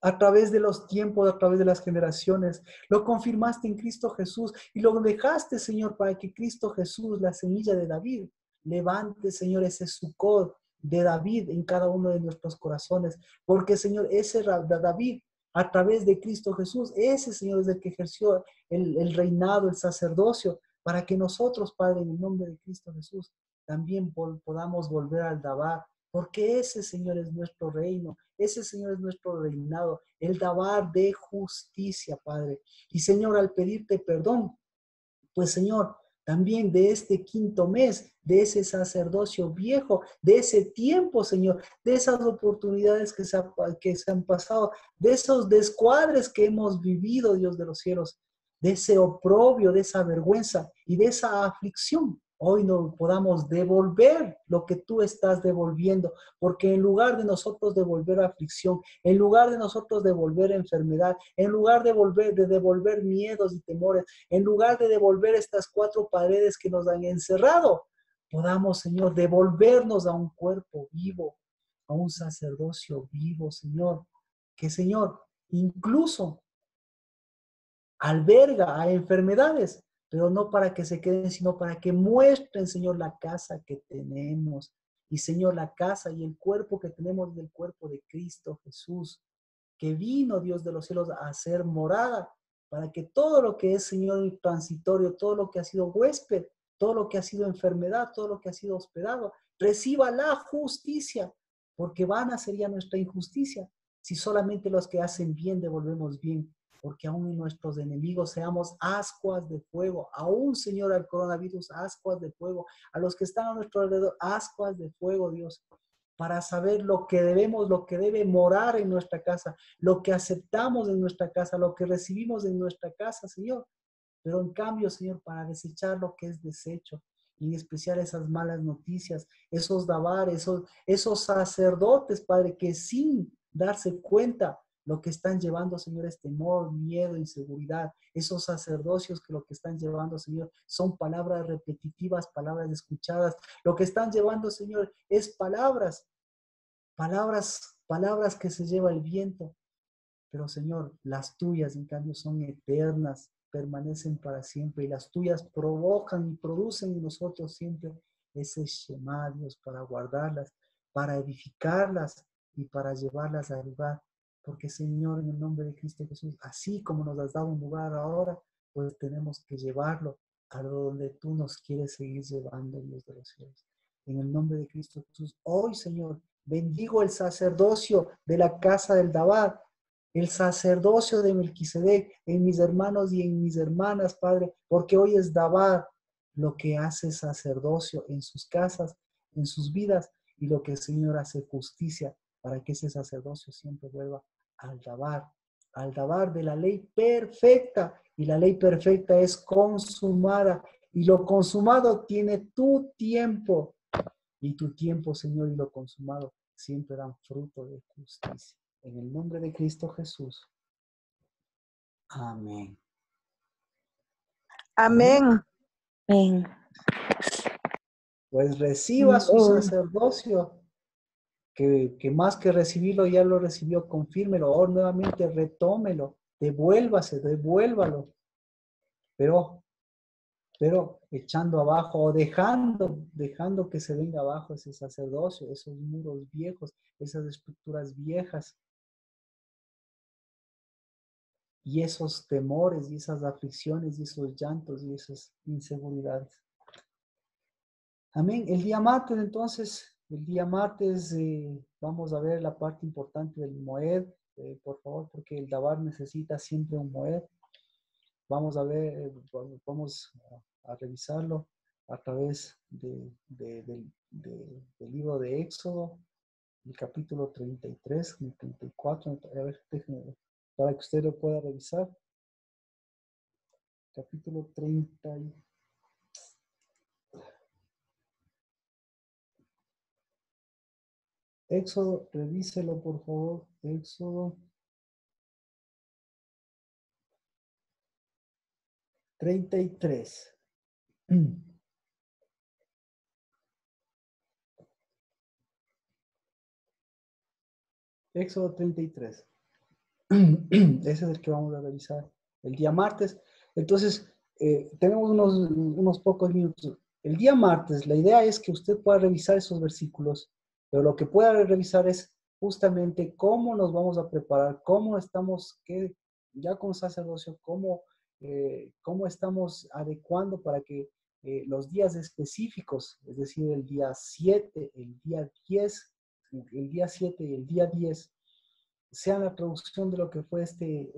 a través de los tiempos, a través de las generaciones, lo confirmaste en Cristo Jesús y lo dejaste, Señor, para que Cristo Jesús, la semilla de David, levante, Señor, ese Sucot de David en cada uno de nuestros corazones, porque, Señor, ese David, a través de Cristo Jesús, ese, Señor, es el que ejerció el reinado, el sacerdocio, para que nosotros, Padre, en el nombre de Cristo Jesús, también podamos volver al dabar, porque ese, Señor, es nuestro reino, ese, Señor, es nuestro reinado, el dabar de justicia, Padre. Y, Señor, al pedirte perdón, pues, Señor, también de este 5º mes, de ese sacerdocio viejo, de ese tiempo, Señor, de esas oportunidades que se han pasado, de esos descuadres que hemos vivido, Dios de los cielos, de ese oprobio, de esa vergüenza y de esa aflicción. Hoy no podamos devolver lo que tú estás devolviendo, porque en lugar de nosotros devolver aflicción, en lugar de nosotros devolver enfermedad, en lugar de devolver miedos y temores, en lugar de devolver estas 4 paredes que nos han encerrado, podamos, Señor, devolvernos a un cuerpo vivo, a un sacerdocio vivo, Señor, que, Señor, incluso alberga a enfermedades, pero no para que se queden, sino para que muestren, Señor, la casa que tenemos. Y, Señor, la casa y el cuerpo que tenemos del cuerpo de Cristo Jesús, que vino, Dios de los cielos, a hacer morada, para que todo lo que es, Señor, transitorio, todo lo que ha sido huésped, todo lo que ha sido enfermedad, todo lo que ha sido hospedado, reciba la justicia, porque vana sería nuestra injusticia si solamente los que hacen bien devolvemos bien. porque aún en nuestros enemigos seamos ascuas de fuego, aún, Señor, al coronavirus, ascuas de fuego, a los que están a nuestro alrededor, ascuas de fuego, Dios, para saber lo que debemos, lo que debe morar en nuestra casa, lo que aceptamos en nuestra casa, lo que recibimos en nuestra casa, Señor. Pero en cambio, Señor, para desechar lo que es desecho, y en especial esas malas noticias, esos dabar, esos sacerdotes, Padre, que sin darse cuenta lo que están llevando, Señor, es temor, miedo, inseguridad. Esos sacerdocios que lo que están llevando, Señor, son palabras repetitivas, palabras escuchadas. Lo que están llevando, Señor, es palabras que se lleva el viento. Pero, Señor, las tuyas, en cambio, son eternas, permanecen para siempre, y las tuyas provocan y producen en nosotros siempre ese Shema, Dios, para guardarlas, para edificarlas y para llevarlas al lugar. Porque, Señor, en el nombre de Cristo Jesús, así como nos has dado un lugar ahora, pues tenemos que llevarlo a donde tú nos quieres seguir llevando, Dios de los cielos. En el nombre de Cristo Jesús, hoy, Señor, bendigo el sacerdocio de la casa del Dabar, el sacerdocio de Melquisedec en mis hermanos y en mis hermanas, Padre, porque hoy es Dabar lo que hace sacerdocio en sus casas, en sus vidas, y lo que el Señor hace justicia para que ese sacerdocio siempre vuelva al Dabar de la ley perfecta, y la ley perfecta es consumada, y lo consumado tiene tu tiempo, y tu tiempo, Señor, y lo consumado siempre dan fruto de justicia. En el nombre de Cristo Jesús. Amén. Amén. Amén. Pues reciba su sacerdocio, que más que recibirlo ya lo recibió, confírmelo, o nuevamente retómelo, devuélvalo, pero echando abajo o dejando que se venga abajo ese sacerdocio, esos muros viejos, esas estructuras viejas, y esos temores, y esas aflicciones, y esos llantos, y esas inseguridades. Amén. El día martes, entonces, vamos a ver la parte importante del Moed, por favor, porque el Dabar necesita siempre un Moed. Vamos a ver, vamos a revisarlo a través del libro de Éxodo, el capítulo 33, el 34, a ver, déjenme, para que usted lo pueda revisar. Capítulo 30. Éxodo, revíselo por favor. Éxodo 33. Éxodo 33. Ese es el que vamos a revisar el día martes. Entonces, tenemos unos pocos minutos. El día martes, la idea es que usted pueda revisar esos versículos, pero lo que pueda revisar es justamente cómo nos vamos a preparar, cómo estamos, ya con sacerdocio, cómo estamos adecuando para que los días específicos, es decir, el día 7, el día 10, el día 7 y el día 10, sea la traducción de lo que fue este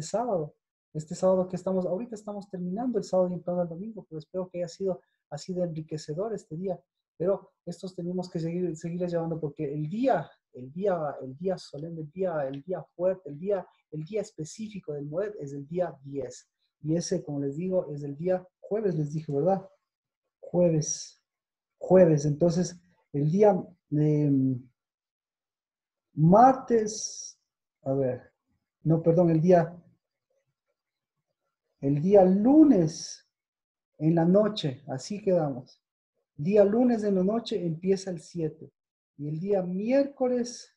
sábado. Este sábado que ahorita estamos terminando el sábado y entrando al domingo, pero espero que haya sido así de enriquecedor este día. Pero estos tenemos que seguirles llevando, porque el día solemne, el día fuerte, el día específico del Moed es el día 10. Y ese, como les digo, es el día jueves, les dije, ¿verdad? Jueves. Entonces, el día martes, el día lunes en la noche, así quedamos. Día lunes en la noche empieza el 7. Y el día miércoles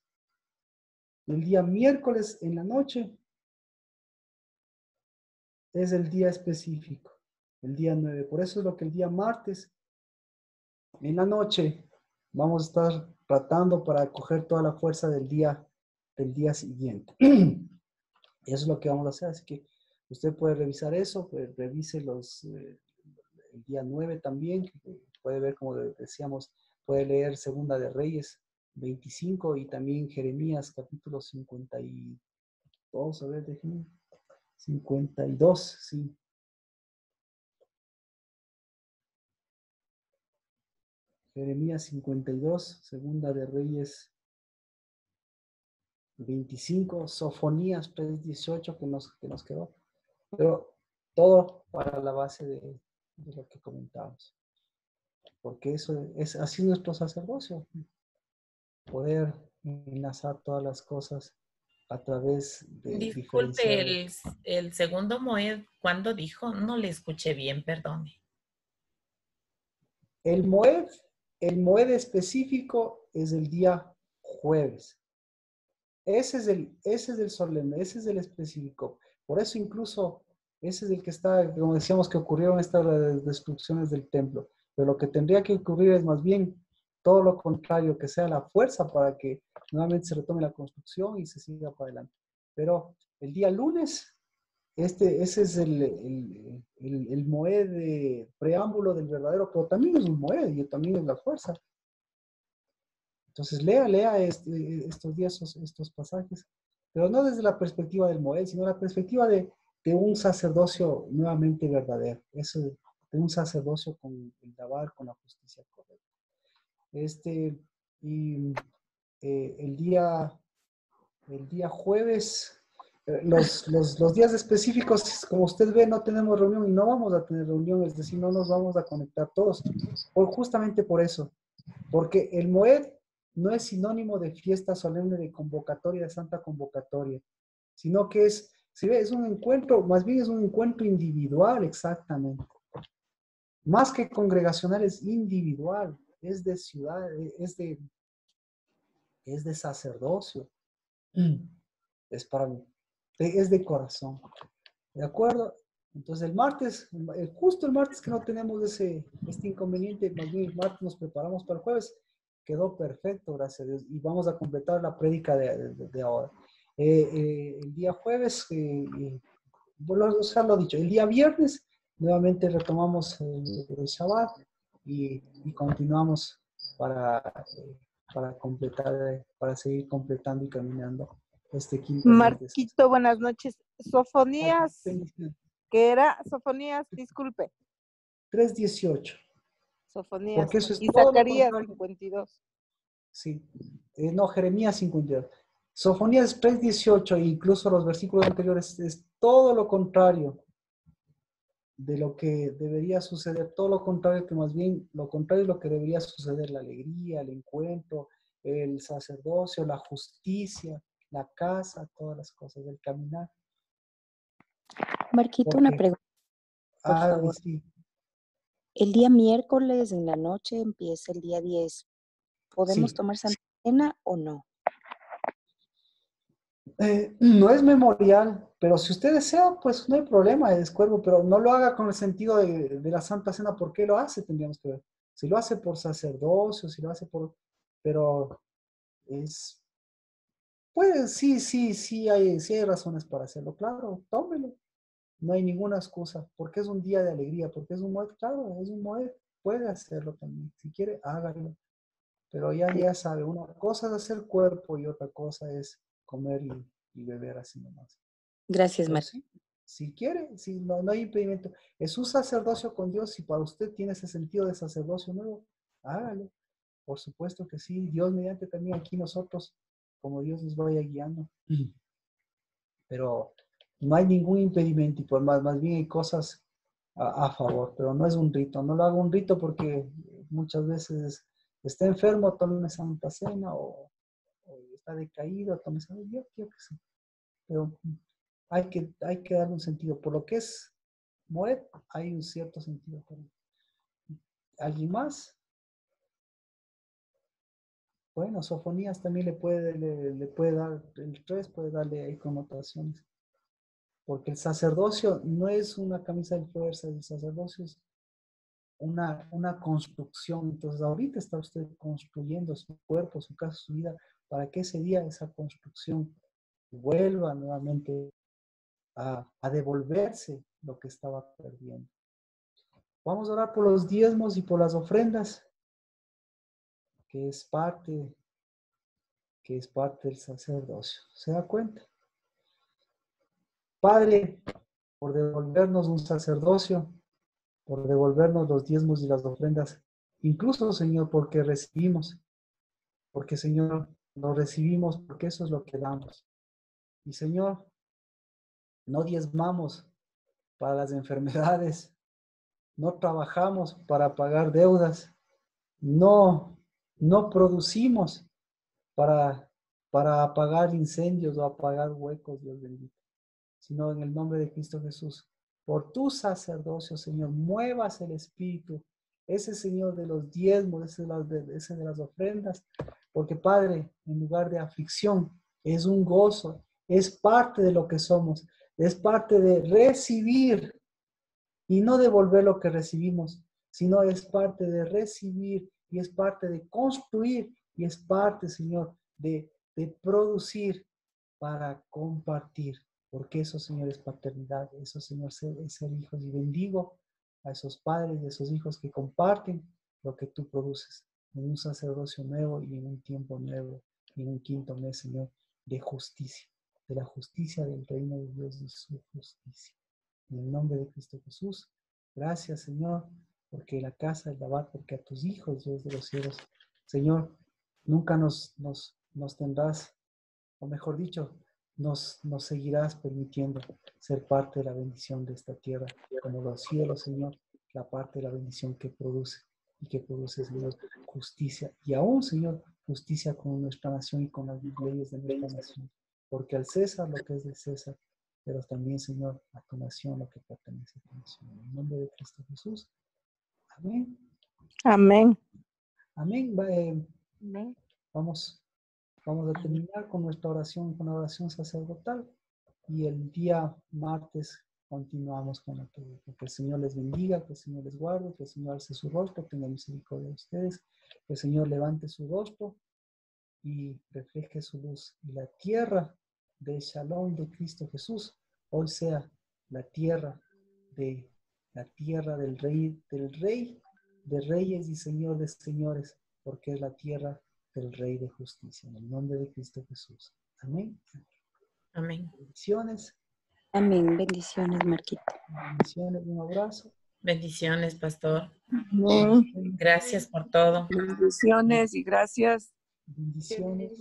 en la noche es el día específico, el día 9. Por eso es lo que el día martes en la noche vamos a estar tratando para coger toda la fuerza del día siguiente. Eso es lo que vamos a hacer, así que usted puede revisar eso, pues revise el día 9 también, puede ver, como decíamos, puede leer Segunda de Reyes 25 y también Jeremías capítulo 52, a ver, déjenme, 52, sí. Jeremías 52, Segunda de Reyes 25, Sofonías 3:18 que nos quedó. Pero todo para la base de lo que comentamos. Porque eso es así nuestro sacerdocio. Poder enlazar todas las cosas a través de Disculpe, diferenciar. el segundo Moed, ¿cuándo dijo? No le escuché bien, perdone. El Moed específico es el día jueves. Ese es el solemne, ese es el específico. Por eso incluso ese es el que está, como decíamos, que ocurrieron estas destrucciones del templo. Pero lo que tendría que ocurrir es más bien todo lo contrario, que sea la fuerza para que nuevamente se retome la construcción y se siga para adelante. Pero el día lunes, ese es el Moed de preámbulo del verdadero, pero también es un Moed y también es la fuerza. Entonces lea estos días, estos pasajes, pero no desde la perspectiva del Moed, sino la perspectiva de un sacerdocio nuevamente verdadero, eso de un sacerdocio con el Dabar, con la justicia correcta. Y el día jueves, los días específicos, como usted ve, no tenemos reunión y no vamos a tener reunión, es decir, no nos vamos a conectar todos, justamente por eso, porque el Moed no es sinónimo de fiesta solemne, de convocatoria, de santa convocatoria, sino que es, si ve, es un encuentro, más bien es un encuentro individual, exactamente. Más que congregacional, es individual, es de ciudad, es de sacerdocio, es de corazón. ¿De acuerdo? Entonces el martes, justo el martes que no tenemos este inconveniente, más bien el martes nos preparamos para el jueves, quedó perfecto, gracias a Dios, y vamos a completar la prédica de ahora. El día jueves, bueno, o sea, lo dicho, el día viernes nuevamente retomamos el Shabbat y continuamos para completar, para seguir completando y caminando este quinto mes de Marquito, buenas noches. Sofonías, ¿qué era? Sofonías, disculpe. 3:18. Sofonías. Porque eso es Y todo lo Zacarías contrario. 52. Sí. No, Jeremías 52. Sofonías 3:18 e incluso los versículos anteriores es todo lo contrario de lo que debería suceder, todo lo contrario, que más bien lo contrario es lo que debería suceder: la alegría, el encuentro, el sacerdocio, la justicia, la casa, todas las cosas del caminar. Marquito, una pregunta, por favor. Sí. El día miércoles en la noche empieza el día 10. ¿Podemos tomar Santa Cena o no? No es memorial, pero si usted desea, pues no hay problema, es cuervo, pero no lo haga con el sentido de la Santa Cena. ¿Por qué lo hace? Tendríamos que ver. Si lo hace por sacerdocio, si lo hace por... Pero es... Pues sí hay razones para hacerlo, claro, tómelo. No hay ninguna excusa, porque es un día de alegría, porque es un Moed, claro, es un Moed, puede hacerlo también. Si quiere, hágalo. Pero ya sabe, una cosa es hacer cuerpo y otra cosa es comer y beber así nomás. Gracias, Pero Marquito. sí, si quiere, si no hay impedimento. Es un sacerdocio con Dios. Si para usted tiene ese sentido de sacerdocio nuevo, hágalo. Por supuesto que sí. Dios mediante también aquí nosotros, como Dios nos vaya guiando. Pero no hay ningún impedimento y por más bien hay cosas a favor, pero no es un rito. No lo hago un rito porque muchas veces está enfermo, tome Santa Cena o está decaído, tome Santa Cena. Yo quiero que sí. Pero hay que darle un sentido. Por lo que es Moed, hay un cierto sentido. ¿Alguien más? Bueno, Sofonías también le puede dar, el 3 puede darle ahí connotaciones. Porque el sacerdocio no es una camisa de fuerza, el sacerdocio es una construcción. Entonces ahorita está usted construyendo su cuerpo, su casa, su vida, para que ese día esa construcción vuelva nuevamente a devolverse lo que estaba perdiendo. Vamos a orar por los diezmos y por las ofrendas, que es parte del sacerdocio. ¿Se da cuenta? Padre, por devolvernos un sacerdocio, por devolvernos los diezmos y las ofrendas, incluso, Señor, porque recibimos, porque, Señor, lo recibimos, porque eso es lo que damos. Y, Señor, no diezmamos para las enfermedades, no trabajamos para pagar deudas, no producimos para apagar incendios o apagar huecos, Dios bendito, sino en el nombre de Cristo Jesús. Por tu sacerdocio, Señor, muevas el Espíritu, ese Señor de los diezmos, ese de las ofrendas, porque Padre, en lugar de aflicción, es un gozo, es parte de lo que somos, es parte de recibir y no devolver lo que recibimos, sino es parte de recibir y es parte de construir y es parte, Señor, de producir para compartir. Porque eso, Señor, es paternidad. Eso, Señor, es ser hijos. Y bendigo a esos padres y a esos hijos que comparten lo que tú produces en un sacerdocio nuevo y en un tiempo nuevo y en un quinto mes, Señor, de justicia, de la justicia del reino de Dios y su justicia. En el nombre de Cristo Jesús, gracias, Señor, porque la casa es lavar, porque a tus hijos, Dios de los cielos, Señor, nunca nos tendrás, o mejor dicho, nos seguirás permitiendo ser parte de la bendición de esta tierra, como los cielos, Señor, la parte de la bendición que produce y que produce, Señor, justicia. Y aún, Señor, justicia con nuestra nación y con las leyes de nuestra nación. Porque al César lo que es de César, pero también, Señor, a tu nación lo que pertenece a tu nación. En el nombre de Cristo Jesús. Amén. Amén. Amén. Amén. Vamos a terminar con nuestra oración, con la oración sacerdotal. Y el día martes continuamos con la que el Señor les bendiga, que el Señor les guarde, que el Señor alce su rostro, tenga misericordia de ustedes, que el Señor levante su rostro y refleje su luz. Y la tierra del Shalom de Cristo Jesús hoy sea la tierra del Rey de reyes y Señor de señores, porque es la tierra del Rey de justicia. En el nombre de Cristo Jesús. Amén. Amén. Bendiciones. Amén. Bendiciones, Marquito. Bendiciones. Un abrazo. Bendiciones, pastor. Amén. Gracias por todo. Bendiciones y gracias. Bendiciones.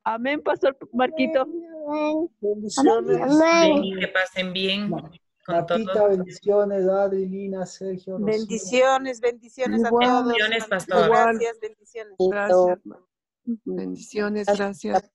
Amén, pastor Marquito. Bendiciones. Que pasen bien con Martita, todos. bendiciones. Adri, Lina, Sergio, Rocío. Bendiciones, bendiciones a Igual. todos. Bendiciones, Marquito, pastor. gracias, bendiciones. Gracias. Bendiciones, gracias.